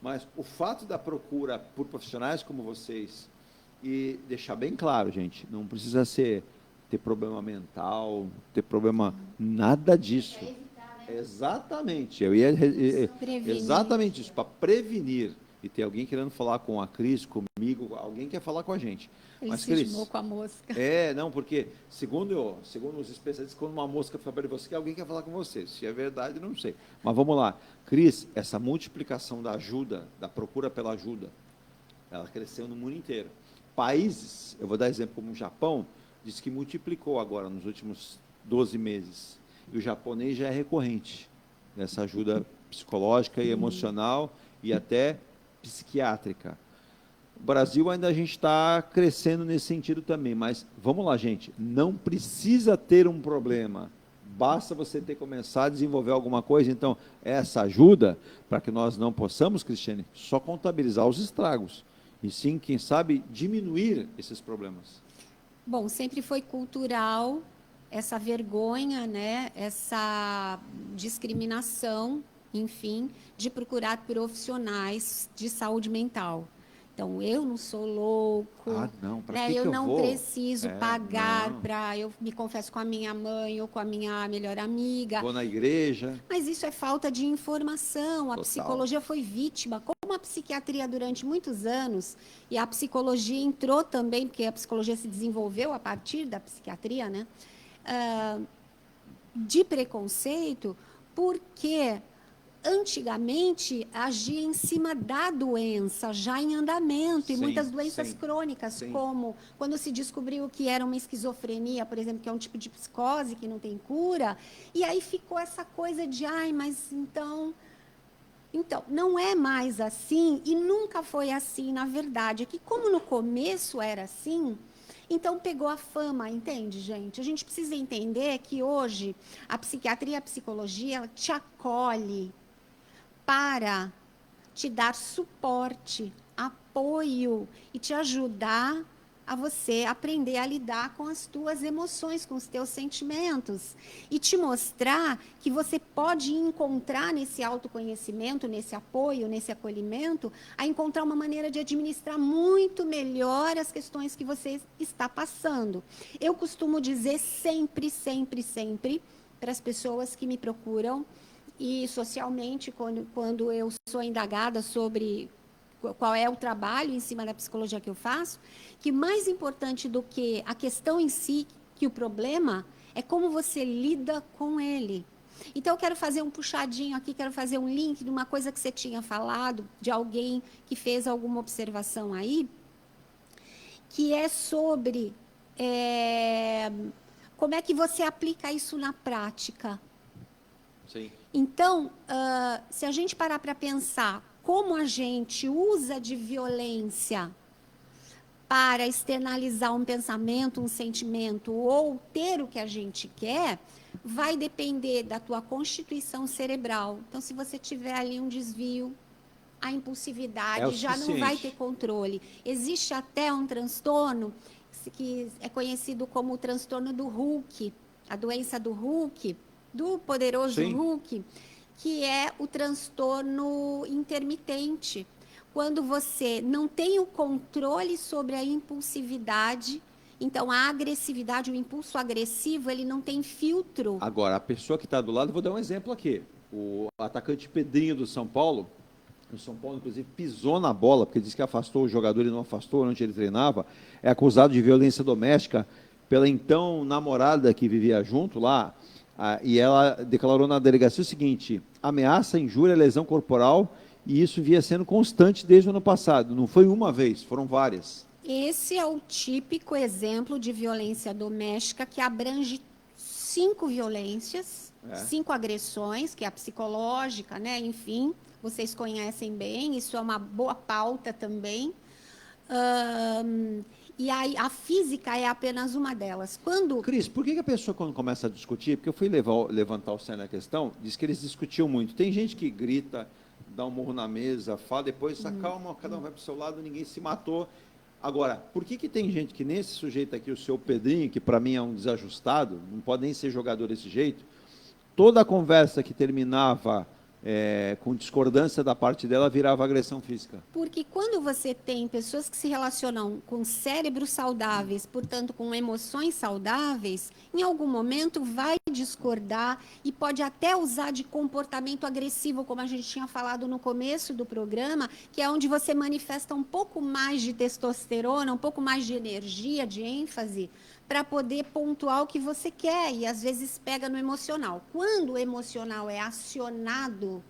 Mas o fato da procura por profissionais como vocês, e deixar bem claro, gente, não precisa ter problema mental, ter problema, nada disso. É evitar, né? Exatamente, exatamente isso, para prevenir. E tem alguém querendo falar com a Cris, comigo, alguém quer falar com a gente. Ele mas, se cismou com a mosca. Não, porque, segundo os especialistas, quando uma mosca fala para você, alguém quer falar com você. Se é verdade, não sei. Mas vamos lá. Cris, essa multiplicação da ajuda, da procura pela ajuda, ela cresceu no mundo inteiro. Países, eu vou dar exemplo como o Japão, diz que multiplicou agora nos últimos 12 meses. E o japonês já é recorrente nessa ajuda psicológica e emocional e até psiquiátrica. O Brasil ainda a gente está crescendo nesse sentido também, mas vamos lá, gente, não precisa ter um problema, basta você ter começado a desenvolver alguma coisa. Então, essa ajuda, para que nós não possamos, Cristiane, só contabilizar os estragos, e sim, quem sabe, diminuir esses problemas. Bom, sempre foi cultural essa vergonha, né? Essa discriminação, enfim, de procurar profissionais de saúde mental. Então, eu não sou louco, não, né? Eu não preciso pagar para... Eu me confesso com a minha mãe ou com a minha melhor amiga. Vou na igreja. Mas isso é falta de informação. A psicologia foi vítima, como a psiquiatria durante muitos anos, e a psicologia entrou também, porque a psicologia se desenvolveu a partir da psiquiatria, né? de preconceito, porque antigamente agia em cima da doença, já em andamento, e Sim, muitas doenças sim, crônicas, sim. como quando se descobriu que era uma esquizofrenia, por exemplo, que é um tipo de psicose que não tem cura, e aí ficou essa coisa de, ai, mas então, não é mais assim, e nunca foi assim, na verdade. É que como no começo era assim, então pegou a fama, entende, gente? A gente precisa entender que hoje a psiquiatria e a psicologia ela te acolhe para te dar suporte, apoio e te ajudar a você aprender a lidar com as tuas emoções, com os teus sentimentos e te mostrar que você pode encontrar nesse autoconhecimento, nesse apoio, nesse acolhimento, a encontrar uma maneira de administrar muito melhor as questões que você está passando. Eu costumo dizer sempre, sempre, sempre para as pessoas que me procuram e socialmente, quando eu sou indagada sobre qual é o trabalho em cima da psicologia que eu faço, que mais importante do que a questão em si, que o problema, é como você lida com ele. Então, eu quero fazer um puxadinho aqui, quero fazer um link de uma coisa que você tinha falado, de alguém que fez alguma observação aí, que é sobre como é que você aplica isso na prática. Sim. Então, se a gente parar para pensar como a gente usa de violência para externalizar um pensamento, um sentimento, ou ter o que a gente quer, vai depender da tua constituição cerebral. Então, se você tiver ali um desvio, a impulsividade já não vai ter controle. Existe até um transtorno que é conhecido como o transtorno do Hulk, a doença do Hulk, do poderoso Hulk, que é o transtorno intermitente. Quando você não tem o controle sobre a impulsividade, então a agressividade, o impulso agressivo, ele não tem filtro. Agora, a pessoa que está do lado, vou dar um exemplo aqui. O atacante Pedrinho do São Paulo, o São Paulo, inclusive, pisou na bola, porque disse que afastou o jogador e não afastou onde ele treinava, é acusado de violência doméstica pela então namorada que vivia junto lá, e ela declarou na delegacia o seguinte: ameaça, injúria, lesão corporal, e isso vinha sendo constante desde o ano passado. Não foi uma vez, foram várias. Esse é o típico exemplo de violência doméstica que abrange 5 violências, 5 agressões, que é a psicológica, né? Enfim, vocês conhecem bem, isso é uma boa pauta também. E aí, a física é apenas uma delas. Cris, por que a pessoa, quando começa a discutir, porque eu fui levantar o Senna na questão, diz que eles discutiam muito. Tem gente que grita, dá um murro na mesa, fala, depois acalma, cada um vai para o seu lado, ninguém se matou. Agora, por que tem gente que nesse sujeito aqui, o seu Pedrinho, que para mim é um desajustado, não pode nem ser jogador desse jeito, toda a conversa que terminava com discordância da parte dela virava agressão física? Porque quando você tem pessoas que se relacionam com cérebros saudáveis, portanto com emoções saudáveis, em algum momento vai discordar e pode até usar de comportamento agressivo, como a gente tinha falado no começo do programa, que é onde você manifesta um pouco mais de testosterona, um pouco mais de energia, de ênfase, para poder pontuar o que você quer, e às vezes pega no emocional. Quando o emocional é acionado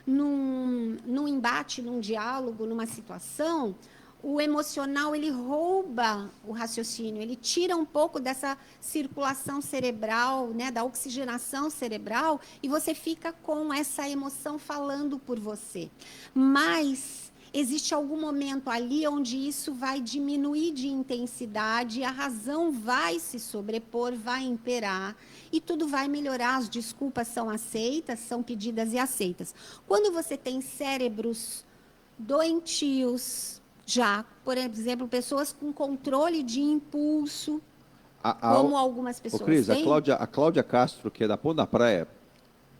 num embate, num diálogo, numa situação, o emocional ele rouba o raciocínio, ele tira um pouco dessa circulação cerebral, né, da oxigenação cerebral, e você fica com essa emoção falando por você. Mas existe algum momento ali onde isso vai diminuir de intensidade, a razão vai se sobrepor, vai imperar, e tudo vai melhorar, as desculpas são aceitas, são pedidas e aceitas. Quando você tem cérebros doentios, já, por exemplo, pessoas com controle de impulso, como algumas pessoas Cris, têm. a Cláudia Castro, que é da Ponta da Praia,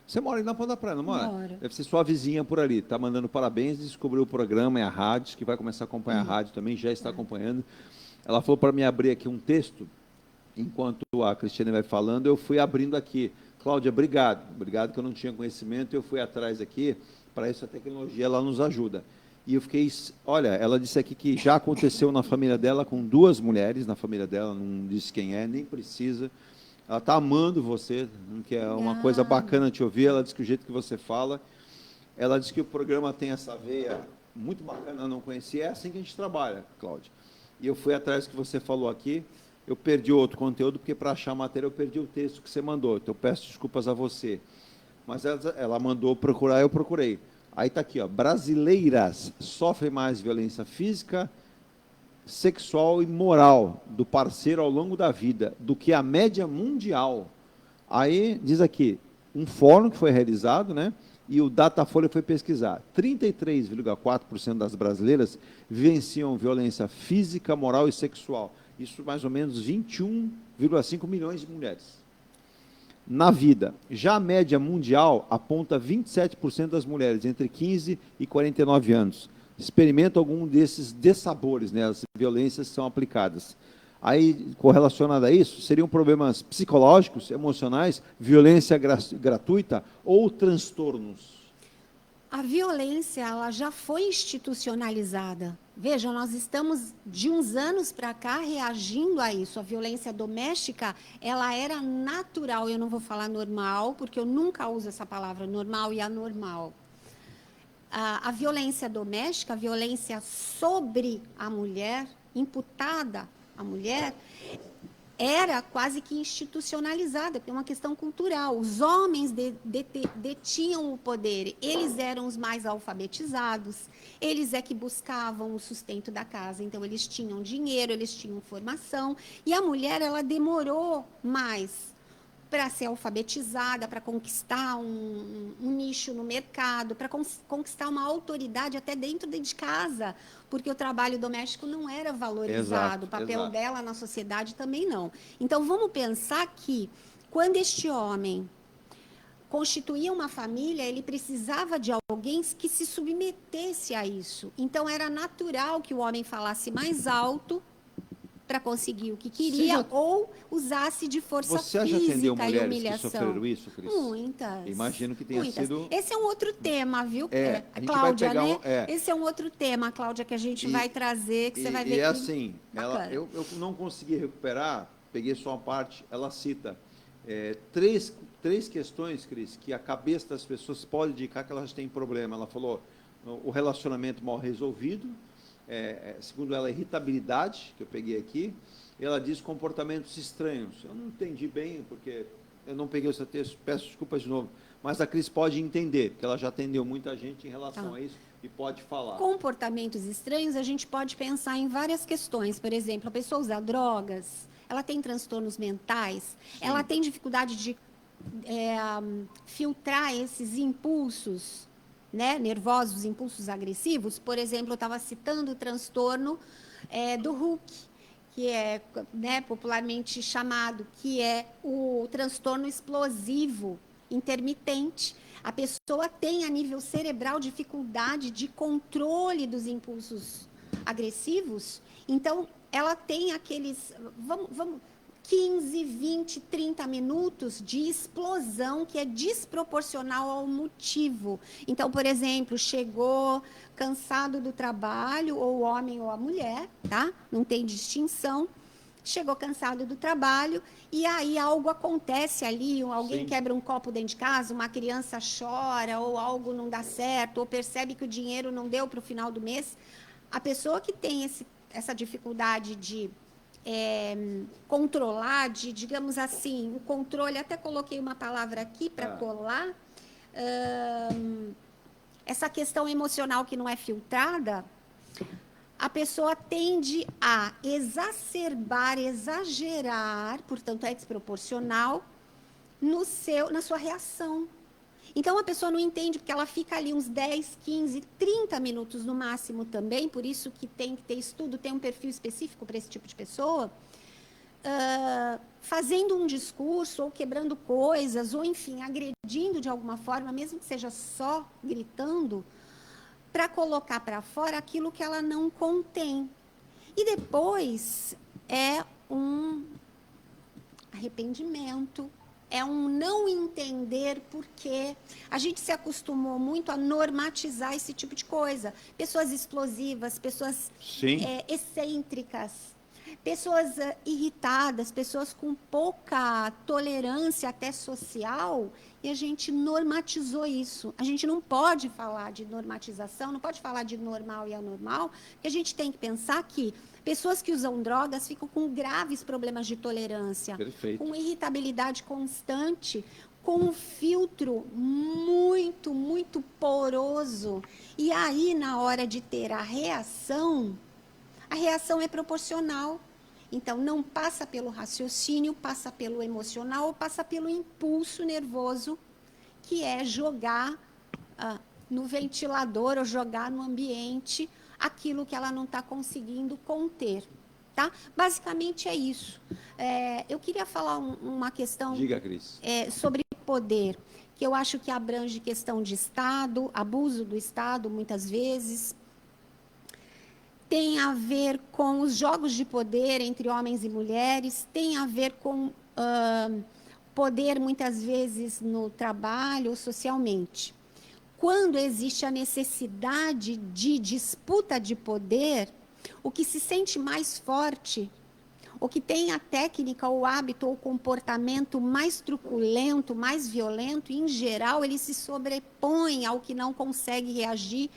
você mora ali na Ponta da Praia, não mora? Moro. Deve ser sua vizinha por ali. Está mandando parabéns, descobriu o programa e a rádio, que vai começar a acompanhar a rádio também, já está acompanhando. Ela falou para mim abrir aqui um texto, enquanto a Cristiane vai falando, eu fui abrindo aqui. Cláudia, obrigado. Obrigado que eu não tinha conhecimento, eu fui atrás aqui, para isso a tecnologia ela nos ajuda. E eu fiquei, olha, ela disse aqui que já aconteceu na família dela com 2 mulheres na família dela, não disse quem é, nem precisa. Ela está amando você, que é uma coisa bacana te ouvir. Ela diz que o jeito que você fala, ela diz que o programa tem essa veia muito bacana, eu não conhecia. É assim que a gente trabalha, Cláudia. E eu fui atrás do que você falou aqui. Eu perdi outro conteúdo, porque para achar a matéria eu perdi o texto que você mandou. Então, eu peço desculpas a você. Mas ela mandou procurar, eu procurei. Aí está aqui, ó, brasileiras sofrem mais violência física, sexual e moral do parceiro ao longo da vida do que a média mundial. Aí diz aqui, um fórum que foi realizado, né? E o Datafolha foi pesquisar. 33,4% das brasileiras vivenciam violência física, moral e sexual. Isso mais ou menos 21,5 milhões de mulheres. Na vida, já a média mundial aponta 27% das mulheres entre 15 e 49 anos experimentam algum desses dessabores, né? As violências são aplicadas. Aí, correlacionado a isso, seriam problemas psicológicos, emocionais, violência gratuita ou transtornos? A violência, ela já foi institucionalizada. Veja, nós estamos de uns anos para cá reagindo a isso. A violência doméstica, ela era natural. Eu não vou falar normal, porque eu nunca uso essa palavra, normal e anormal. A violência doméstica, a violência sobre a mulher, imputada à mulher, era quase que institucionalizada, porque é uma questão cultural. Os homens detinham o poder, eles eram os mais alfabetizados, eles é que buscavam o sustento da casa, então eles tinham dinheiro, eles tinham formação, e a mulher, ela demorou mais para ser alfabetizada, para conquistar um nicho no mercado, para conquistar uma autoridade até dentro de casa, porque o trabalho doméstico não era valorizado, o papel dela na sociedade também não. Então, vamos pensar que, quando este homem constituía uma família, ele precisava de alguém que se submetesse a isso. Então, era natural que o homem falasse mais alto, para conseguir o que queria, ou usasse de força física e humilhação. Você já atendeu mulheres que sofreram isso, Cris? Muitas. Imagino que tenha sido... Esse é um outro tema, viu, Cláudia, né? Esse é um outro tema, Cláudia, que a gente vai trazer, que você vai ver. E assim, eu não consegui recuperar, peguei só uma parte, ela cita três questões, Cris, que a cabeça das pessoas pode indicar que elas têm problema. Ela falou o relacionamento mal resolvido, segundo ela, irritabilidade, que eu peguei aqui, e ela diz comportamentos estranhos. Eu não entendi bem, porque eu não peguei o seu texto, peço desculpas de novo, mas a Cris pode entender, porque ela já atendeu muita gente em relação a isso e pode falar. Comportamentos estranhos, a gente pode pensar em várias questões. Por exemplo, a pessoa usa drogas, ela tem transtornos mentais, ela tem dificuldade de filtrar esses impulsos, né, nervosos, impulsos agressivos. Por exemplo, eu estava citando o transtorno do Hulk, que é, né, popularmente chamado, que é o transtorno explosivo intermitente. A pessoa tem, a nível cerebral, dificuldade de controle dos impulsos agressivos. Então, ela tem aqueles... Vamos 15, 20, 30 minutos de explosão que é desproporcional ao motivo. Então, por exemplo, chegou cansado do trabalho, ou o homem ou a mulher, tá? Não tem distinção. Chegou cansado do trabalho e aí algo acontece ali, alguém quebra um copo dentro de casa, uma criança chora, ou algo não dá certo, ou percebe que o dinheiro não deu para o final do mês. A pessoa que tem essa dificuldade de controlar, digamos assim, o controle, até coloquei uma palavra aqui para colar, essa questão emocional que não é filtrada, a pessoa tende a exacerbar, exagerar, portanto é desproporcional, na sua reação. Então, a pessoa não entende, porque ela fica ali uns 10, 15, 30 minutos no máximo também, por isso que tem que ter estudo, tem um perfil específico para esse tipo de pessoa, fazendo um discurso, ou quebrando coisas, ou, enfim, agredindo de alguma forma, mesmo que seja só gritando, para colocar para fora aquilo que ela não contém. E depois é um arrependimento, é um não entender porque a gente se acostumou muito a normatizar esse tipo de coisa. Pessoas explosivas, pessoas excêntricas. Pessoas irritadas, pessoas com pouca tolerância até social, e a gente normatizou isso. A gente não pode falar de normatização, não pode falar de normal e anormal, porque a gente tem que pensar que pessoas que usam drogas ficam com graves problemas de tolerância, Perfeito. com irritabilidade constante, com um filtro muito, muito poroso. E aí, na hora de ter a reação é proporcional. Então, não passa pelo raciocínio, passa pelo emocional, passa pelo impulso nervoso, que é jogar no ventilador ou jogar no ambiente aquilo que ela não está conseguindo conter. Tá? Basicamente é isso. Eu queria falar uma questão. Diga, Cris. Sobre poder, que eu acho que abrange questão de Estado, abuso do Estado, muitas vezes. Tem a ver com os jogos de poder entre homens e mulheres, tem a ver com poder, muitas vezes, no trabalho ou socialmente. Quando existe a necessidade de disputa de poder, o que se sente mais forte, o que tem a técnica, o hábito ou o comportamento mais truculento, mais violento, em geral, ele se sobrepõe ao que não consegue reagir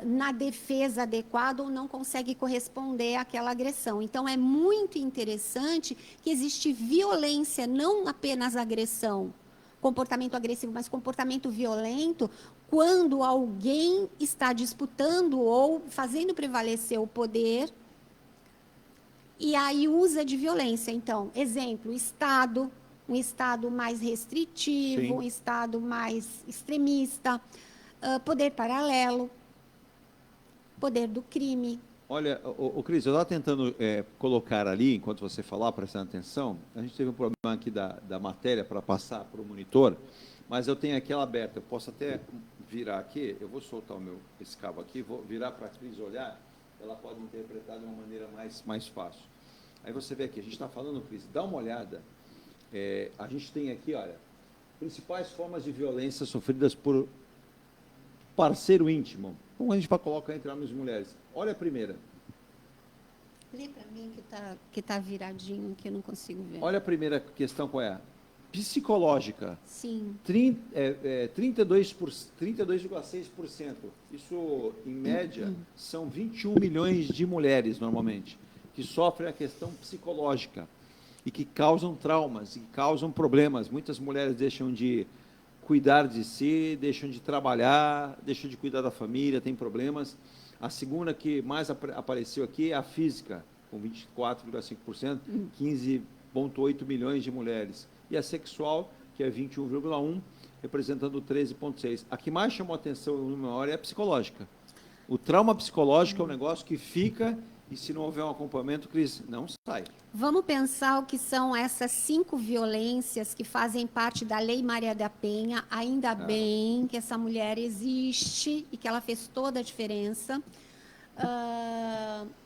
na defesa adequada ou não consegue corresponder àquela agressão. Então, é muito interessante que existe violência, não apenas agressão, comportamento agressivo, mas comportamento violento, quando alguém está disputando ou fazendo prevalecer o poder e aí usa de violência. Então, exemplo, Estado, um Estado mais restritivo, Sim. um Estado mais extremista, poder paralelo, poder do crime. Olha, o Cris, eu estava tentando colocar ali, enquanto você falava, prestando atenção, a gente teve um problema aqui da matéria para passar para o monitor, mas eu tenho aqui ela aberta, eu posso até virar aqui, eu vou soltar esse cabo aqui, vou virar para a Cris olhar, ela pode interpretar de uma maneira mais fácil. Aí você vê aqui, a gente está falando, Cris, dá uma olhada, a gente tem aqui, olha, principais formas de violência sofridas por parceiro íntimo. Como a gente coloca entre homens e mulheres? Olha a primeira. Lê para mim que tá viradinho, que eu não consigo ver. Olha a primeira questão, qual é? Psicológica. Sim. 32,6%. Isso, em média, são 21 milhões de mulheres, normalmente, que sofrem a questão psicológica e que causam traumas, e causam problemas. Muitas mulheres deixam de cuidar de si, deixam de trabalhar, deixam de cuidar da família, tem problemas. A segunda que mais apareceu aqui é a física, com 24,5%, 15,8 milhões de mulheres. E a sexual, que é 21,1%, representando 13,6%. A que mais chamou a atenção em uma hora é a psicológica. O trauma psicológico é um negócio que fica, e se não houver um acompanhamento, Cris, não sai. Vamos pensar o que são essas 5 violências que fazem parte da Lei Maria da Penha. Ainda bem que essa mulher existe e que ela fez toda a diferença,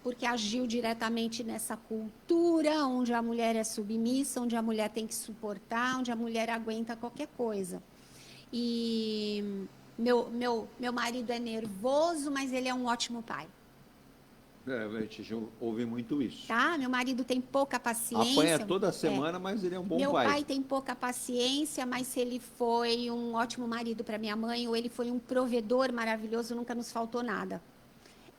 porque agiu diretamente nessa cultura onde a mulher é submissa, onde a mulher tem que suportar, onde a mulher aguenta qualquer coisa. E meu marido é nervoso, mas ele é um ótimo pai. A gente já ouve muito isso. Tá? Meu marido tem pouca paciência. Apanha toda semana, mas ele é um bom pai. Meu pai tem pouca paciência, mas ele foi um ótimo marido para minha mãe, ou ele foi um provedor maravilhoso, nunca nos faltou nada.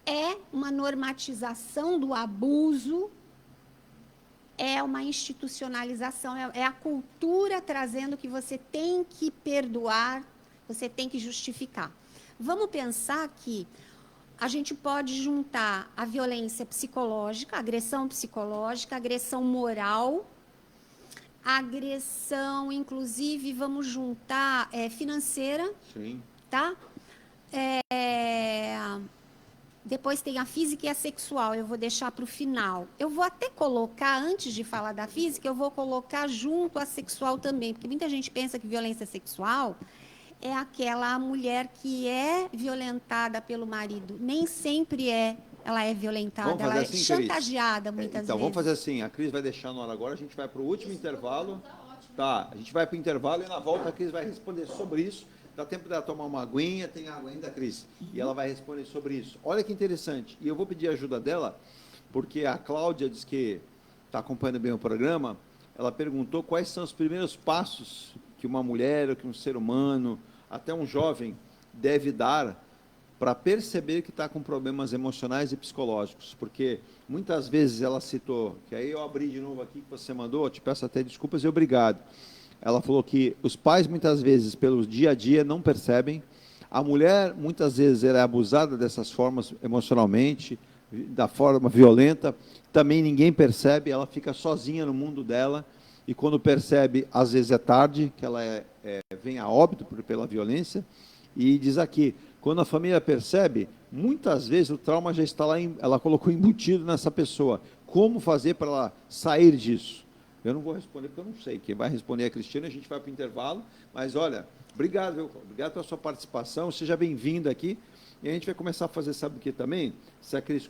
É uma normatização do abuso, é uma institucionalização, é a cultura trazendo que você tem que perdoar, você tem que justificar. Vamos pensar que a gente pode juntar a violência psicológica, a agressão moral, agressão, inclusive, vamos juntar financeira. Sim. Tá? Depois tem a física e a sexual, eu vou deixar para o final. Eu vou até colocar, antes de falar da física, eu vou colocar junto a sexual também, porque muita gente pensa que violência sexual é aquela mulher que é violentada pelo marido. Nem sempre ela é violentada, ela assim, é chantageada muitas vezes. Então, vamos fazer assim, a Cris vai deixar no ar agora, a gente vai para o último intervalo. Tá, a gente vai para o intervalo e na volta a Cris vai responder sobre isso. Dá tempo dela tomar uma aguinha, tem água ainda, Cris. E ela vai responder sobre isso. Olha que interessante. E eu vou pedir a ajuda dela, porque a Cláudia diz que está acompanhando bem o programa, ela perguntou quais são os primeiros passos que uma mulher, ou que um ser humano, até um jovem, deve dar para perceber que está com problemas emocionais e psicológicos, porque muitas vezes ela citou, que aí eu abri de novo aqui que você mandou, eu te peço até desculpas e obrigado. Ela falou que os pais muitas vezes pelo dia a dia não percebem, a mulher muitas vezes ela é abusada dessas formas emocionalmente, da forma violenta, também ninguém percebe, ela fica sozinha no mundo dela, e quando percebe, às vezes é tarde, que ela vem a óbito pela violência, e diz aqui, quando a família percebe, muitas vezes o trauma já está lá, ela colocou embutido nessa pessoa. Como fazer para ela sair disso? Eu não vou responder, porque eu não sei. Quem vai responder é a Cristiane, a gente vai para o intervalo. Mas, olha, obrigado, viu? Obrigado pela sua participação, seja bem-vinda aqui. E a gente vai começar a fazer, sabe o que também? Se a Cris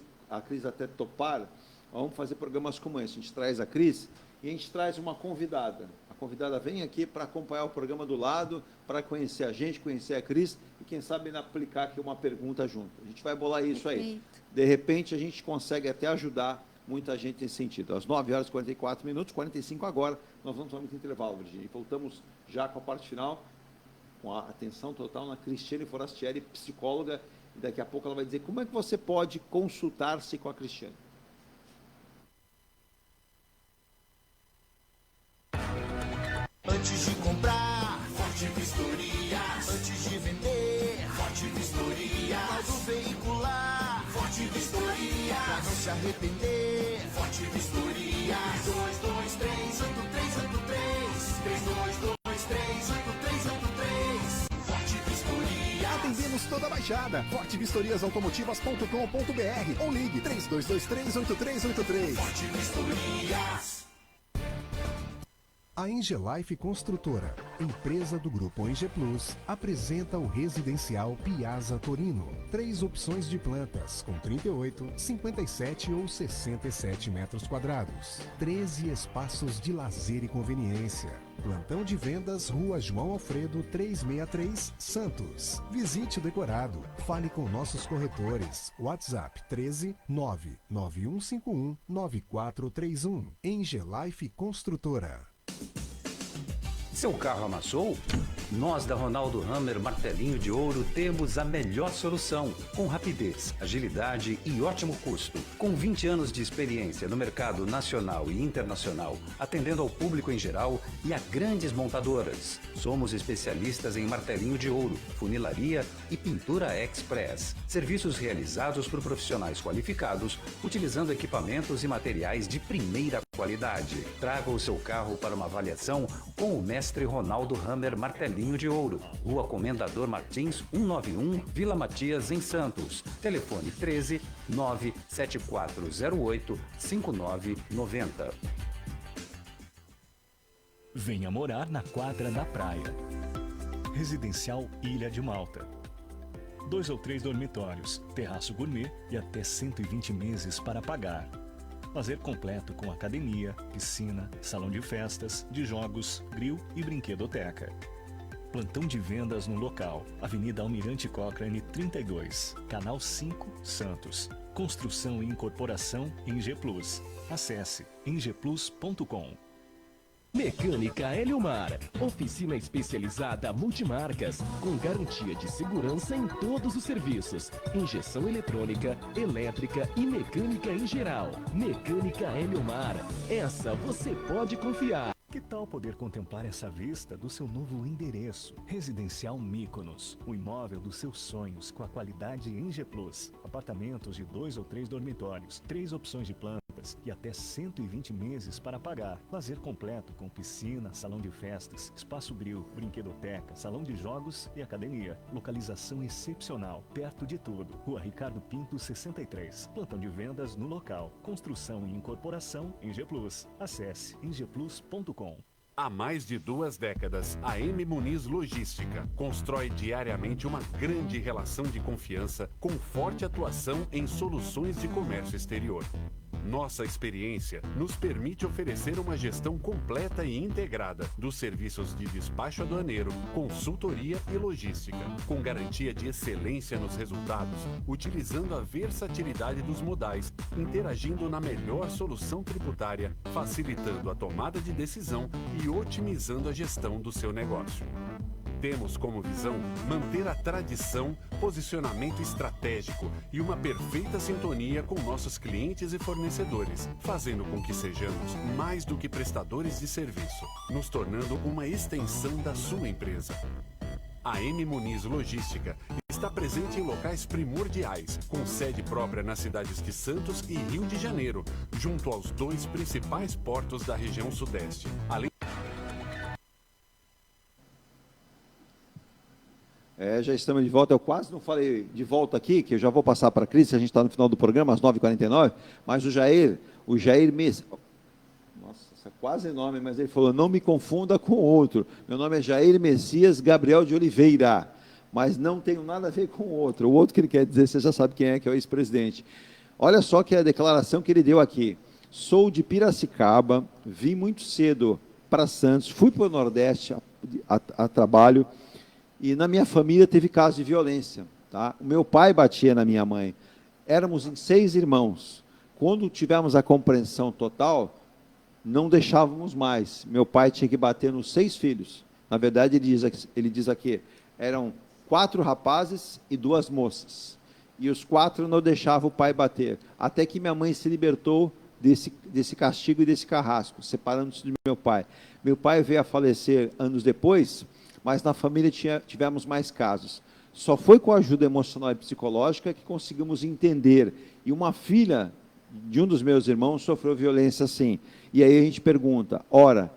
até topar, vamos fazer programas como esse. A gente traz a Cris e a gente traz uma convidada. A convidada vem aqui para acompanhar o programa do lado, para conhecer a gente, conhecer a Cris e, quem sabe, aplicar aqui uma pergunta junto. A gente vai bolar isso aí. De repente, a gente consegue até ajudar muita gente nesse sentido. Às 9h44, 45 agora, nós vamos tomar um intervalo, Virginia. E voltamos já com a parte final, com a atenção total na Cristiane Forastieri, psicóloga, e daqui a pouco ela vai dizer como é que você pode consultar-se com a Cristiane. Antes de comprar, Forte Vistoria. Antes de vender, Forte Vistoria. Laudo veicular, Forte Vistoria. Pra não se arrepender, Forte Vistoria. 322383. 322383. Forte Vistoria. Atendemos toda a Baixada. fortevistoriasautomotivas.com.br ou ligue 32238383. Forte Vistorias. A Engelife Construtora, empresa do Grupo Enge Plus, apresenta o residencial Piazza Torino. 3 opções de plantas, com 38, 57 ou 67 metros quadrados. 13 espaços de lazer e conveniência. Plantão de vendas, Rua João Alfredo, 363, Santos. Visite o decorado. Fale com nossos corretores. WhatsApp 13 99151 9431. Engelife Construtora. Seu carro amassou? Nós da Ronaldo Hammer Martelinho de Ouro temos a melhor solução, com rapidez, agilidade e ótimo custo. Com 20 anos de experiência no mercado nacional e internacional, atendendo ao público em geral e a grandes montadoras. Somos especialistas em martelinho de ouro, funilaria e pintura express. Serviços realizados por profissionais qualificados, utilizando equipamentos e materiais de primeira qualidade. Traga o seu carro para uma avaliação com o mestre Ronaldo Hammer Martelinho de Ouro. Rua Comendador Martins, 191, Vila Matias, em Santos. Telefone 13 97408 5990. Venha morar na quadra da praia. Residencial Ilha de Malta. 2 ou 3 dormitórios, terraço gourmet e até 120 meses para pagar. Lazer completo com academia, piscina, salão de festas, de jogos, grill e brinquedoteca. Plantão de vendas no local. Avenida Almirante Cochrane 32, Canal 5, Santos. Construção e incorporação Enge Plus. Acesse engeplus.com. Mecânica Heliomar, oficina especializada multimarcas, com garantia de segurança em todos os serviços, injeção eletrônica, elétrica e mecânica em geral. Mecânica Heliomar, essa você pode confiar. Que tal poder contemplar essa vista do seu novo endereço? Residencial Mykonos, o imóvel dos seus sonhos com a qualidade Enge Plus. Apartamentos de 2 ou 3 dormitórios, 3 opções de plantas e até 120 meses para pagar. Lazer completo com piscina, salão de festas, espaço grill, brinquedoteca, salão de jogos e academia. Localização excepcional, perto de tudo. Rua Ricardo Pinto 63. Plantão de vendas no local. Construção e incorporação Enge Plus. Acesse engeplus.com. Há mais de 2 décadas, a M Muniz Logística constrói diariamente uma grande relação de confiança com forte atuação em soluções de comércio exterior. Nossa experiência nos permite oferecer uma gestão completa e integrada dos serviços de despacho aduaneiro, consultoria e logística, com garantia de excelência nos resultados, utilizando a versatilidade dos modais, interagindo na melhor solução tributária, facilitando a tomada de decisão e otimizando a gestão do seu negócio. Temos como visão manter a tradição, posicionamento estratégico e uma perfeita sintonia com nossos clientes e fornecedores, fazendo com que sejamos mais do que prestadores de serviço, nos tornando uma extensão da sua empresa. A M Muniz Logística está presente em locais primordiais, com sede própria nas cidades de Santos e Rio de Janeiro, junto aos 2 principais portos da região sudeste. Além Já estamos de volta. Eu quase não falei de volta aqui, que eu já vou passar para a Cris, a gente está no final do programa, às 9h49, mas o Jair Messias, nossa, isso é quase nome, mas ele falou, não me confunda com outro. Meu nome é Jair Messias Gabriel de Oliveira, mas não tenho nada a ver com o outro. O outro que ele quer dizer, você já sabe quem é, que é o ex-presidente. Olha só que é a declaração que ele deu aqui. Sou de Piracicaba, vim muito cedo para Santos, fui para o Nordeste a trabalho, e na minha família teve casos de violência. Tá? O meu pai batia na minha mãe. Éramos em 6 irmãos. Quando tivemos a compreensão total, não deixávamos mais. Meu pai tinha que bater nos 6 filhos. Na verdade, ele diz aqui, eram 4 rapazes e 2 moças. E os 4 não deixavam o pai bater. Até que minha mãe se libertou desse castigo e desse carrasco, separando-se de meu pai. Meu pai veio a falecer anos depois, mas na família tivemos mais casos. Só foi com a ajuda emocional e psicológica que conseguimos entender. E uma filha de um dos meus irmãos sofreu violência assim. E aí a gente pergunta, ora,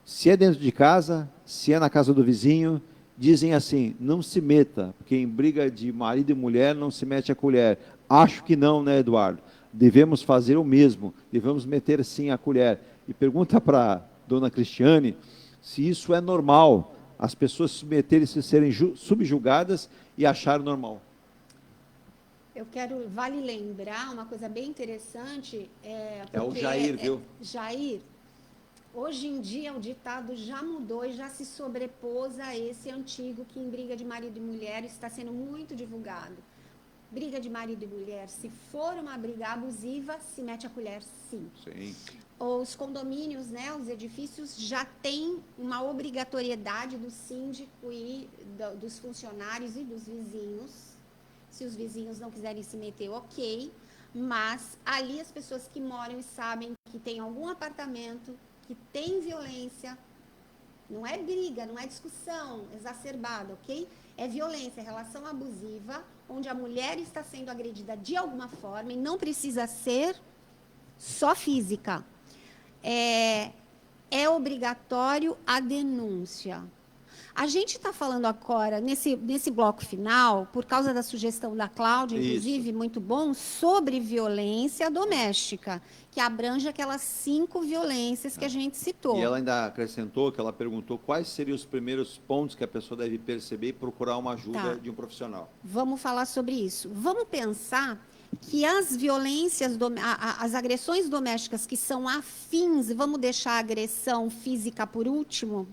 se é dentro de casa, se é na casa do vizinho, dizem assim, não se meta, porque em briga de marido e mulher não se mete a colher. Acho que não, né, Eduardo? Devemos fazer o mesmo, devemos meter sim a colher. E pergunta para a dona Cristiane se isso é normal, as pessoas se submeterem-se a serem subjugadas e achar normal. Vale lembrar uma coisa bem interessante. É o Jair, viu? Jair, hoje em dia o ditado já mudou e já se sobrepôs a esse antigo que em briga de marido e mulher está sendo muito divulgado. Briga de marido e mulher, se for uma briga abusiva, se mete a colher, sim. Sim. Os condomínios, né, os edifícios já têm uma obrigatoriedade do síndico e dos funcionários e dos vizinhos. Se os vizinhos não quiserem se meter, ok. Mas ali as pessoas que moram e sabem que tem algum apartamento que tem violência, não é briga, não é discussão exacerbada, ok? É violência, é relação abusiva, onde a mulher está sendo agredida de alguma forma e não precisa ser só física. É obrigatório a denúncia. A gente está falando agora, nesse bloco final, por causa da sugestão da Cláudia, inclusive, muito bom, sobre violência doméstica, que abrange aquelas 5 violências que a gente citou. E ela ainda acrescentou que ela perguntou quais seriam os primeiros pontos que a pessoa deve perceber e procurar uma ajuda de um profissional. Vamos falar sobre isso. Vamos pensar que as violências, as agressões domésticas que são afins, vamos deixar a agressão física por último,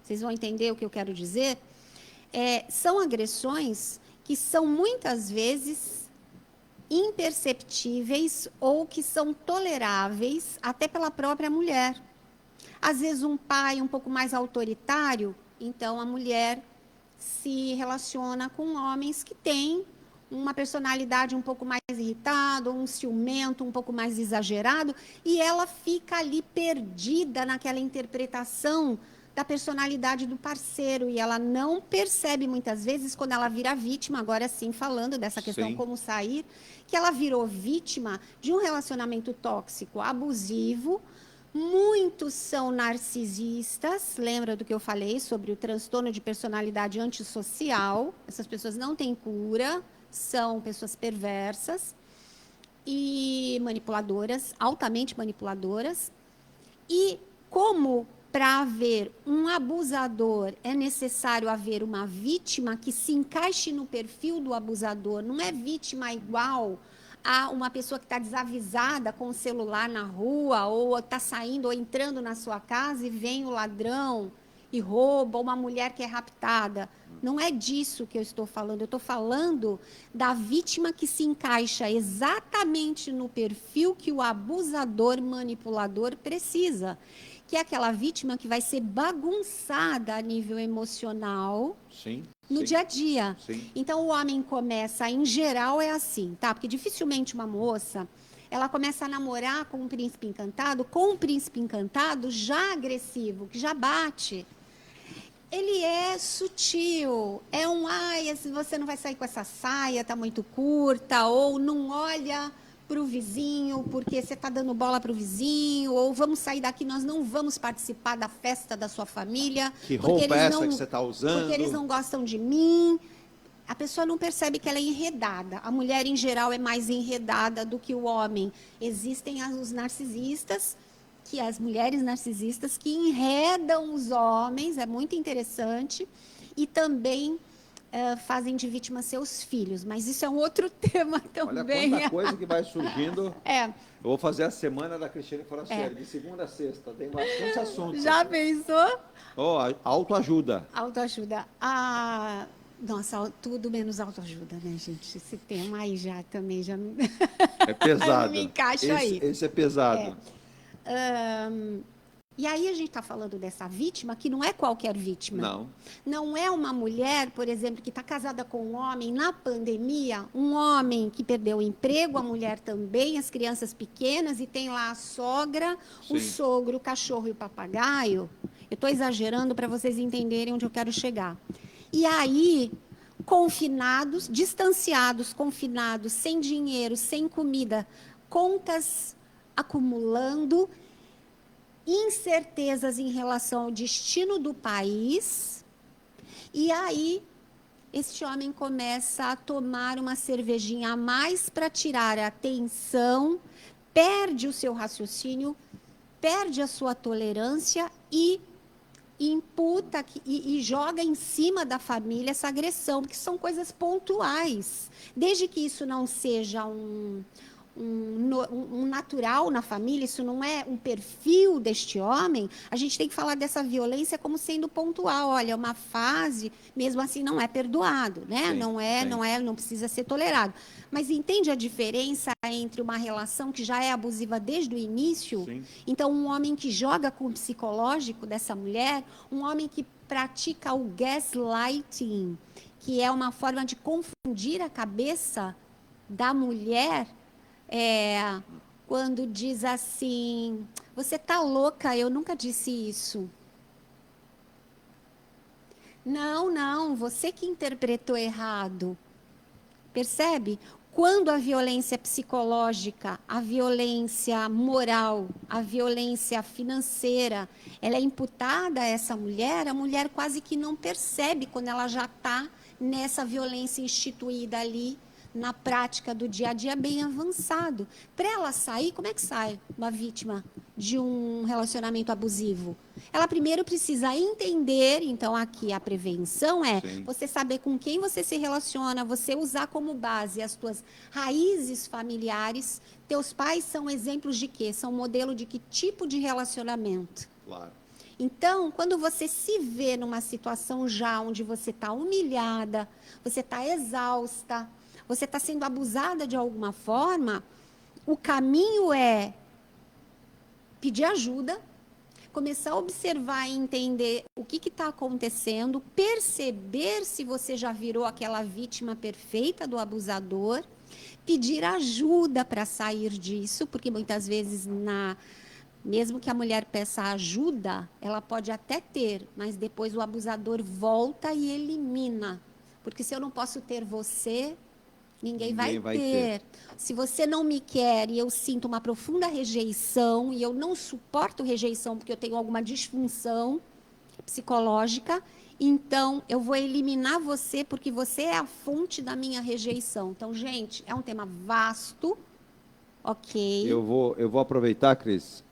vocês vão entender o que eu quero dizer, são agressões que são muitas vezes imperceptíveis ou que são toleráveis até pela própria mulher. Às vezes um pai um pouco mais autoritário, então a mulher se relaciona com homens que têm uma personalidade um pouco mais irritada, um ciumento um pouco mais exagerado, e ela fica ali perdida naquela interpretação da personalidade do parceiro, e ela não percebe muitas vezes quando ela vira vítima, agora sim falando dessa questão como sair, que ela virou vítima de um relacionamento tóxico, abusivo. Muitos são narcisistas, lembra do que eu falei sobre o transtorno de personalidade antissocial, essas pessoas não têm cura, são pessoas perversas e manipuladoras, altamente manipuladoras, e como para haver um abusador é necessário haver uma vítima que se encaixe no perfil do abusador, não é vítima igual a uma pessoa que está desavisada com o celular na rua, ou está saindo ou entrando na sua casa e vem o ladrão e rouba, ou uma mulher que é raptada. Não é disso que eu estou falando. Eu estou falando da vítima que se encaixa exatamente no perfil que o abusador, manipulador precisa. Que é aquela vítima que vai ser bagunçada a nível emocional. Sim. No dia a dia. Sim. Então, o homem começa, em geral, é assim, tá? Porque dificilmente uma moça, ela começa a namorar com um príncipe encantado já agressivo, que já bate. Ele é sutil, é você não vai sair com essa saia, tá muito curta, ou não olha para o vizinho, porque você está dando bola para o vizinho, ou vamos sair daqui, nós não vamos participar da festa da sua família. Que roupa é essa que você está usando? Porque eles não gostam de mim. A pessoa não percebe que ela é enredada. A mulher, em geral, é mais enredada do que o homem. Existem os narcisistas, que as mulheres narcisistas que enredam os homens, é muito interessante, e também fazem de vítima seus filhos, mas isso é um outro tema também. Olha quanta coisa que vai surgindo. Eu vou fazer a semana da Cristiane Forastieri, de segunda a sexta, tem bastante assunto. Já pensou? Autoajuda. Autoajuda. Nossa, tudo menos autoajuda, né, gente? Esse tema aí já também já não... É pesado. Me encaixa aí. Esse é pesado. E aí a gente está falando dessa vítima, que não é qualquer vítima. Não. Não é uma mulher, por exemplo, que está casada com um homem na pandemia, um homem que perdeu o emprego, a mulher também, as crianças pequenas, e tem lá a sogra, o sogro, o cachorro e o papagaio. Eu estou exagerando para vocês entenderem onde eu quero chegar. E aí, confinados, distanciados, confinados, sem dinheiro, sem comida, contas acumulando, incertezas em relação ao destino do país, e aí este homem começa a tomar uma cervejinha a mais para tirar a atenção, perde o seu raciocínio, perde a sua tolerância e imputa e joga em cima da família essa agressão, porque são coisas pontuais. Desde que isso não seja um natural na família, isso não é um perfil deste homem, a gente tem que falar dessa violência como sendo pontual. Olha, é uma fase, mesmo assim não é perdoado, né? Sim, Não precisa ser tolerado. Mas entende a diferença entre uma relação que já é abusiva desde o início? Sim. Então, um homem que joga com o psicológico dessa mulher, um homem que pratica o gaslighting, que é uma forma de confundir a cabeça da mulher, quando diz assim, você tá louca, eu nunca disse isso. Não, você que interpretou errado. Percebe? Quando a violência psicológica, a violência moral, a violência financeira, ela é imputada a essa mulher, a mulher quase que não percebe quando ela já está nessa violência instituída ali, na prática do dia a dia bem avançado. Para ela sair, como é que sai uma vítima de um relacionamento abusivo? Ela primeiro precisa entender, então aqui a prevenção é você saber com quem você se relaciona, você usar como base as tuas raízes familiares. Teus pais são exemplos de quê? São modelo de que tipo de relacionamento? Claro. Então, quando você se vê numa situação já onde você está humilhada, você está exausta, você está sendo abusada de alguma forma, o caminho é pedir ajuda, começar a observar e entender o que está acontecendo, perceber se você já virou aquela vítima perfeita do abusador, pedir ajuda para sair disso, porque muitas vezes, mesmo que a mulher peça ajuda, ela pode até ter, mas depois o abusador volta e elimina. Porque se eu não posso ter você, ninguém vai ter. Se você não me quer e eu sinto uma profunda rejeição, e eu não suporto rejeição porque eu tenho alguma disfunção psicológica, então eu vou eliminar você porque você é a fonte da minha rejeição. Então, gente, é um tema vasto, ok? Eu vou aproveitar, Cris,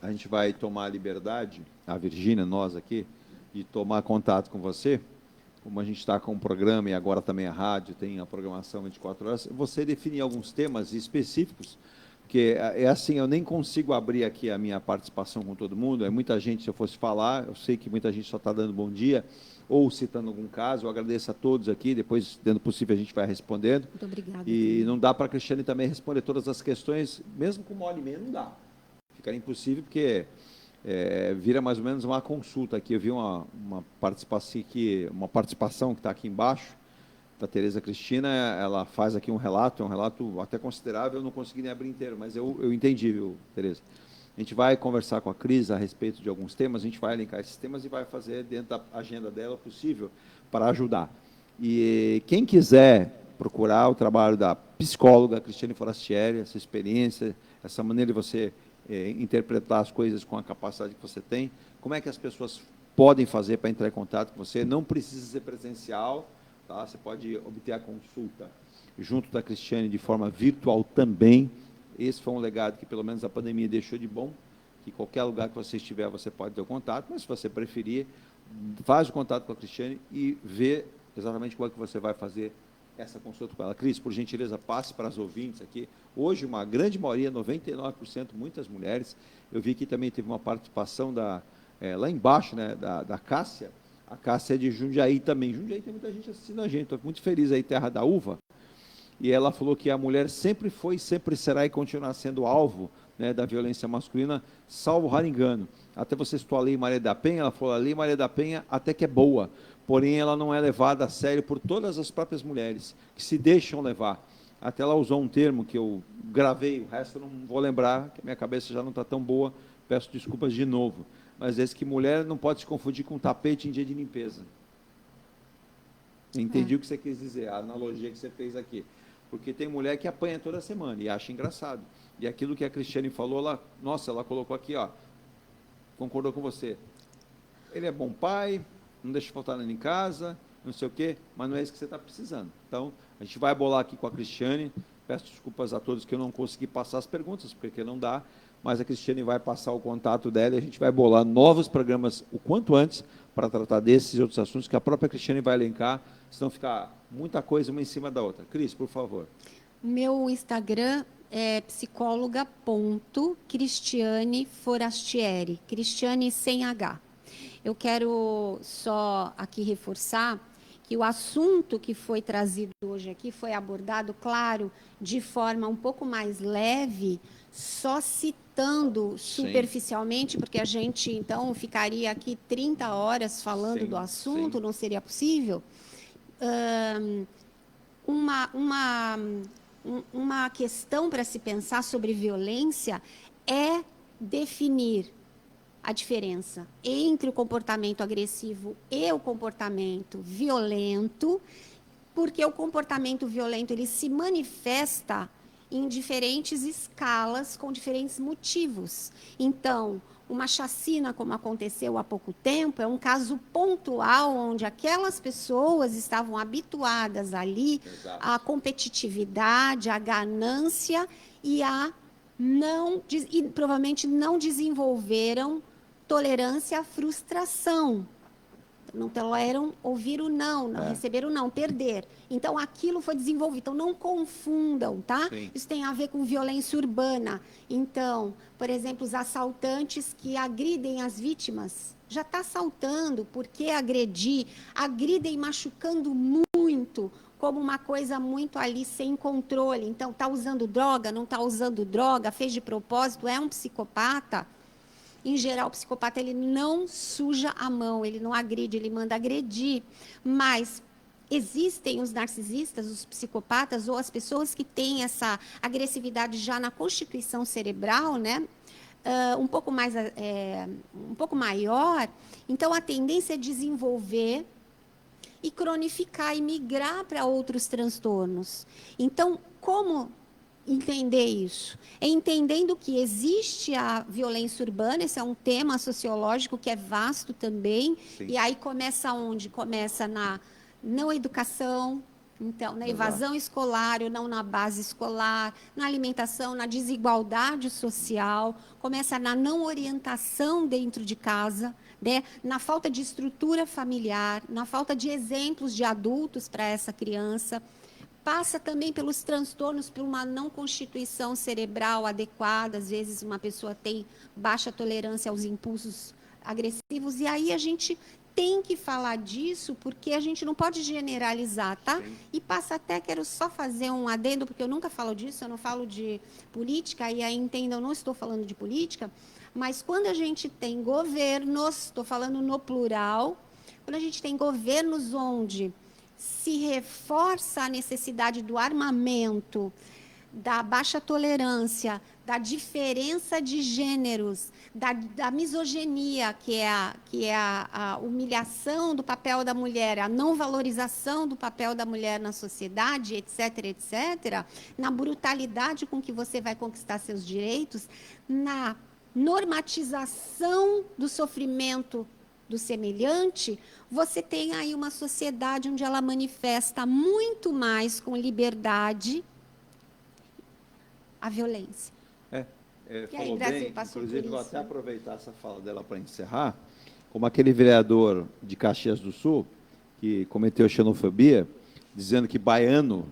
a gente vai tomar a liberdade, a Virgínia, nós aqui, de tomar contato com você, como a gente está com o programa e agora também a rádio, tem a programação 24 horas, você definir alguns temas específicos, porque é assim, eu nem consigo abrir aqui a minha participação com todo mundo, é muita gente, se eu fosse falar, eu sei que muita gente só está dando bom dia, ou citando algum caso, eu agradeço a todos aqui, depois, dentro do possível, a gente vai respondendo. Muito obrigada. E não dá para a Cristiane também responder todas as questões, mesmo com 1h30, não dá. Ficaria impossível, porque vira mais ou menos uma consulta aqui. Eu vi uma participação que está aqui embaixo, da Tereza Cristina, ela faz aqui um relato até considerável, eu não consegui nem abrir inteiro, mas eu entendi, viu, Tereza? A gente vai conversar com a Cris a respeito de alguns temas, a gente vai elencar esses temas e vai fazer dentro da agenda dela o possível para ajudar. E quem quiser procurar o trabalho da psicóloga Cristiane Forastieri, essa experiência, essa maneira de você interpretar as coisas com a capacidade que você tem, como é que as pessoas podem fazer para entrar em contato com você? Não precisa ser presencial, tá? Você pode obter a consulta junto da Cristiane de forma virtual também. Esse foi um legado que, pelo menos, a pandemia deixou de bom, que qualquer lugar que você estiver, você pode ter o contato, mas se você preferir, faz o contato com a Cristiane e vê exatamente como é que você vai fazer essa consulta com ela. Cris, por gentileza, passe para as ouvintes aqui. Hoje, uma grande maioria, 99%, muitas mulheres. Eu vi que também teve uma participação lá embaixo, né, da Cássia. A Cássia é de Jundiaí também. Jundiaí tem muita gente assistindo a gente. Estou muito feliz aí, Terra da Uva. E ela falou que a mulher sempre foi, sempre será e continuará sendo alvo, né, da violência masculina, salvo raro engano. Até você citou a Lei Maria da Penha, ela falou, a Lei Maria da Penha até que é boa, porém ela não é levada a sério por todas as próprias mulheres, que se deixam levar. Até ela usou um termo que eu gravei, o resto eu não vou lembrar, que a minha cabeça já não está tão boa, peço desculpas de novo. Mas esse que mulher não pode se confundir com tapete em dia de limpeza. Entendi o que você quis dizer, a analogia que você fez aqui. Porque tem mulher que apanha toda semana e acha engraçado. E aquilo que a Cristiane falou, ela colocou aqui, ó, concordou com você. Ele é bom pai, não deixa faltar nada em casa, não sei o quê, mas não é isso que você está precisando. Então, a gente vai bolar aqui com a Cristiane, peço desculpas a todos que eu não consegui passar as perguntas, porque não dá, mas a Cristiane vai passar o contato dela e a gente vai bolar novos programas o quanto antes para tratar desses e outros assuntos que a própria Cristiane vai elencar, senão ficar muita coisa uma em cima da outra. Cris, por favor. Meu Instagram é psicóloga.Cristiane Forastieri, Cristiane sem H. Eu quero só aqui reforçar que o assunto que foi trazido hoje aqui foi abordado, claro, de forma um pouco mais leve, só citando superficialmente, porque a gente, então, ficaria aqui 30 horas falando do assunto, não seria possível. Uma questão para se pensar sobre violência é definir a diferença entre o comportamento agressivo e o comportamento violento, porque o comportamento violento ele se manifesta em diferentes escalas, com diferentes motivos. Então, uma chacina, como aconteceu há pouco tempo, é um caso pontual, onde aquelas pessoas estavam habituadas ali à competitividade, à ganância e provavelmente não desenvolveram tolerância à frustração. Não toleram ouvir o não, receber o não, perder. Então, aquilo foi desenvolvido. Então, não confundam, tá? Sim. Isso tem a ver com violência urbana. Então, por exemplo, os assaltantes que agridem as vítimas. Já está assaltando, por que agredir? Agridem machucando muito, como uma coisa muito ali sem controle. Então, está usando droga, não está usando droga, fez de propósito, é um psicopata. Em geral, o psicopata ele não suja a mão, ele não agride, ele manda agredir. Mas existem os narcisistas, os psicopatas ou as pessoas que têm essa agressividade já na constituição cerebral, né? Um pouco maior. Então, a tendência é desenvolver e cronificar e migrar para outros transtornos. Então, como entender isso? É entendendo que existe a violência urbana, esse é um tema sociológico que é vasto também. Sim. E aí começa onde? Começa na não educação, Então, na evasão escolar ou não na base escolar, na alimentação, na desigualdade social, começa na não orientação dentro de casa, né? Na falta de estrutura familiar, na falta de exemplos de adultos para essa criança. Passa também pelos transtornos, por uma não constituição cerebral adequada. Às vezes, uma pessoa tem baixa tolerância aos impulsos agressivos, e aí a gente tem que falar disso, porque a gente não pode generalizar, tá? Sim. E passa até, quero só fazer um adendo, porque eu nunca falo disso, eu não falo de política, e aí entendam, eu não estou falando de política, mas quando a gente tem governos, estou falando no plural, quando a gente tem governos onde se reforça a necessidade do armamento, da baixa tolerância, da diferença de gêneros, da misoginia, que é a humilhação do papel da mulher, a não valorização do papel da mulher na sociedade, etc., etc., na brutalidade com que você vai conquistar seus direitos, na normatização do sofrimento do semelhante, você tem aí uma sociedade onde ela manifesta muito mais com liberdade a violência. Falou bem, inclusive vou até aproveitar essa fala dela para encerrar, como aquele vereador de Caxias do Sul, que cometeu xenofobia, dizendo que baiano,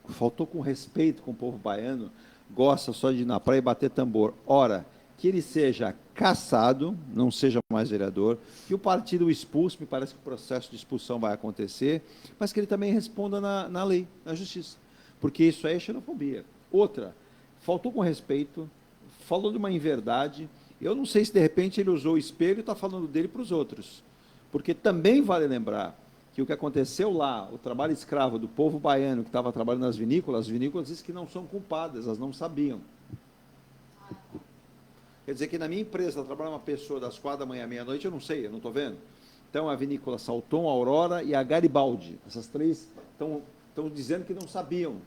faltou com respeito com o povo baiano, gosta só de ir na praia e bater tambor. Ora, que ele seja cassado, não seja mais vereador, que o partido o expulse, me parece que o processo de expulsão vai acontecer, mas que ele também responda na lei, na justiça, porque isso aí é xenofobia. Outra, faltou com respeito, falou de uma inverdade. Eu não sei se, de repente, ele usou o espelho e está falando dele para os outros. Porque também vale lembrar que o que aconteceu lá, o trabalho escravo do povo baiano que estava trabalhando nas vinícolas, as vinícolas dizem que não são culpadas, elas não sabiam. Quer dizer que na minha empresa trabalha uma pessoa das 4 da manhã à meia-noite, eu não sei, eu não estou vendo. Então, a vinícola Salton, a Aurora e a Garibaldi, essas três estão dizendo que não sabiam,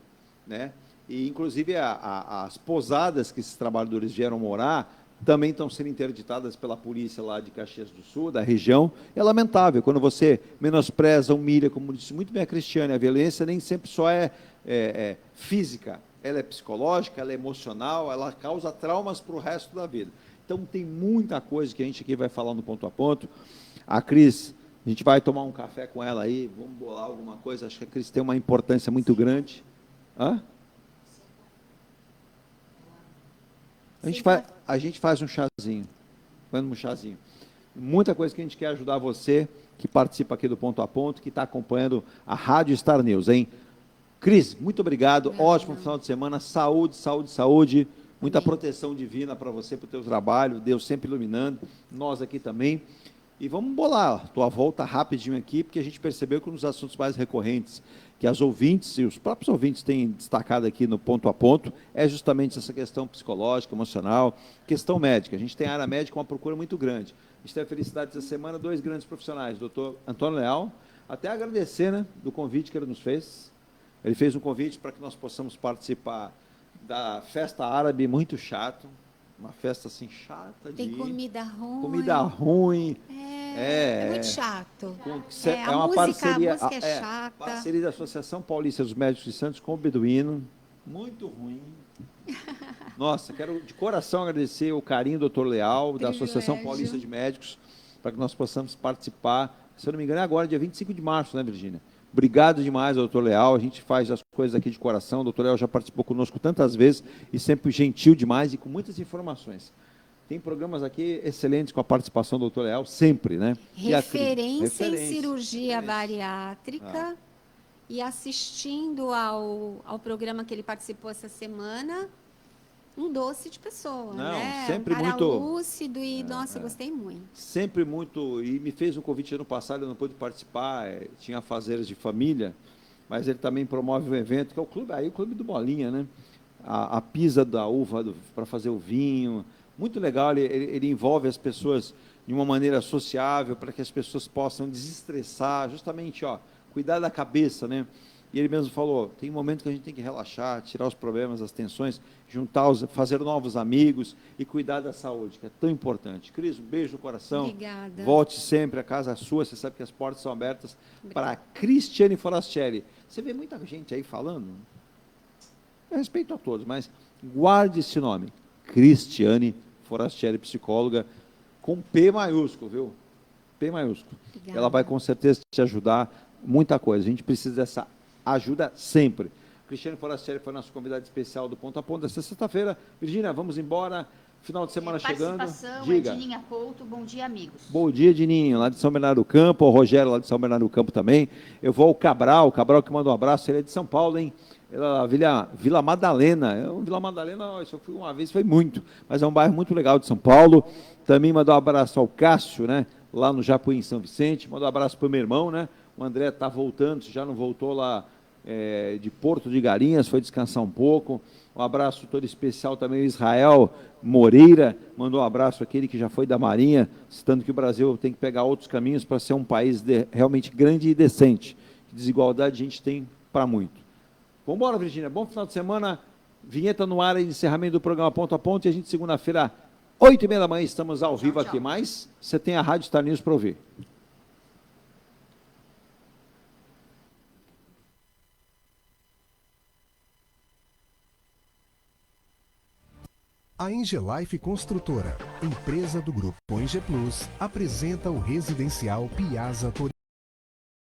né? E, inclusive, as pousadas que esses trabalhadores vieram morar também estão sendo interditadas pela polícia lá de Caxias do Sul, da região. É lamentável, quando você menospreza, humilha, como disse muito bem a Cristiane, a violência nem sempre só é física, ela é psicológica, ela é emocional, ela causa traumas para o resto da vida. Então, tem muita coisa que a gente aqui vai falar no ponto a ponto. A Cris, a gente vai tomar um café com ela aí, vamos bolar alguma coisa, acho que a Cris tem uma importância muito grande. Hã? A gente faz um chazinho. Fazendo um chazinho. Muita coisa que a gente quer ajudar você, que participa aqui do Ponto a Ponto, que está acompanhando a Rádio Star News, hein? Cris, muito obrigado. Ótimo final de semana. Saúde, saúde, saúde. Muita proteção divina para você, para o teu trabalho. Deus sempre iluminando. Nós aqui também. E vamos bolar tua volta rapidinho aqui, porque a gente percebeu que um dos assuntos mais recorrentes que as ouvintes e os próprios ouvintes têm destacado aqui no Ponto a Ponto é justamente essa questão psicológica, emocional, questão médica. A gente tem a área médica uma procura muito grande. A gente teve a felicidade dessa semana, 2 grandes profissionais, o doutor Antônio Leal, até agradecer, né, do convite que ele nos fez. Ele fez um convite para que nós possamos participar da festa árabe, muito chato, uma festa assim chata. Tem comida ruim. Comida ruim. É muito chato. É uma parceria. A música é chata. Parceria da Associação Paulista dos Médicos de Santos com o Beduíno. Muito ruim. Nossa, quero de coração agradecer o carinho do doutor Leal, da Associação Paulista de Médicos, para que nós possamos participar. Se eu não me engano, é agora, dia 25 de março, né, Virgínia? Obrigado demais, doutor Leal. A gente faz as coisas aqui de coração. O doutor Leal já participou conosco tantas vezes e sempre gentil demais e com muitas informações. Tem programas aqui excelentes com a participação do doutor Leal, sempre, né? Referência em cirurgia bariátrica. E assistindo ao programa que ele participou essa semana, um doce de pessoa, né? Sempre um cara muito lúcido e, nossa, gostei muito. Sempre muito, e me fez um convite ano passado, eu não pude participar, tinha afazeres de família, mas ele também promove um evento, que é o clube, aí o Clube do Bolinha, né? A pisa da uva para fazer o vinho, muito legal, ele envolve as pessoas de uma maneira sociável, para que as pessoas possam desestressar, justamente, cuidar da cabeça, né? E ele mesmo falou, tem momentos que a gente tem que relaxar, tirar os problemas, as tensões, fazer novos amigos e cuidar da saúde, que é tão importante. Cris, um beijo no coração. Obrigada. Volte sempre, a casa é sua, você sabe que as portas são abertas para a Cristiane Forastieri. Você vê muita gente aí falando, eu respeito a todos, mas guarde esse nome, Cristiane Forastieri, psicóloga, com P maiúsculo, viu? P maiúsculo. Obrigada. Ela vai com certeza te ajudar muita coisa. A gente precisa dessa ajuda sempre. Cristiane Forastieri foi nosso convidado especial do Ponto a Ponto desta sexta-feira. Virgínia, vamos embora. Final de semana chegando. Diga. Dininha Couto, bom dia, amigos. Bom dia, Dininho, lá de São Bernardo do Campo. O Rogério, lá de São Bernardo do Campo também. Eu vou ao Cabral que manda um abraço. Ele é de São Paulo, hein? Vila Madalena. Vila Madalena, eu só fui uma vez, foi muito. Mas é um bairro muito legal de São Paulo. Também mandou um abraço ao Cássio, né? Lá no Japuí, em São Vicente. Mandou um abraço para o meu irmão, né? O André está voltando, se já não voltou lá de Porto de Galinhas, foi descansar um pouco. Um abraço todo especial também ao Israel Moreira, mandou um abraço àquele que já foi da Marinha, citando que o Brasil tem que pegar outros caminhos para ser um país realmente grande e decente. Desigualdade a gente tem para muito. Vamos embora, Virgínia. Bom final de semana. Vinheta no ar e encerramento do programa Ponto a Ponto. E a gente, segunda-feira, 8h30 da manhã, estamos ao vivo aqui. Mas você tem a Rádio Star News para ouvir. A Engelife Construtora, empresa do Grupo Enge Plus, apresenta o residencial Piazza Torino.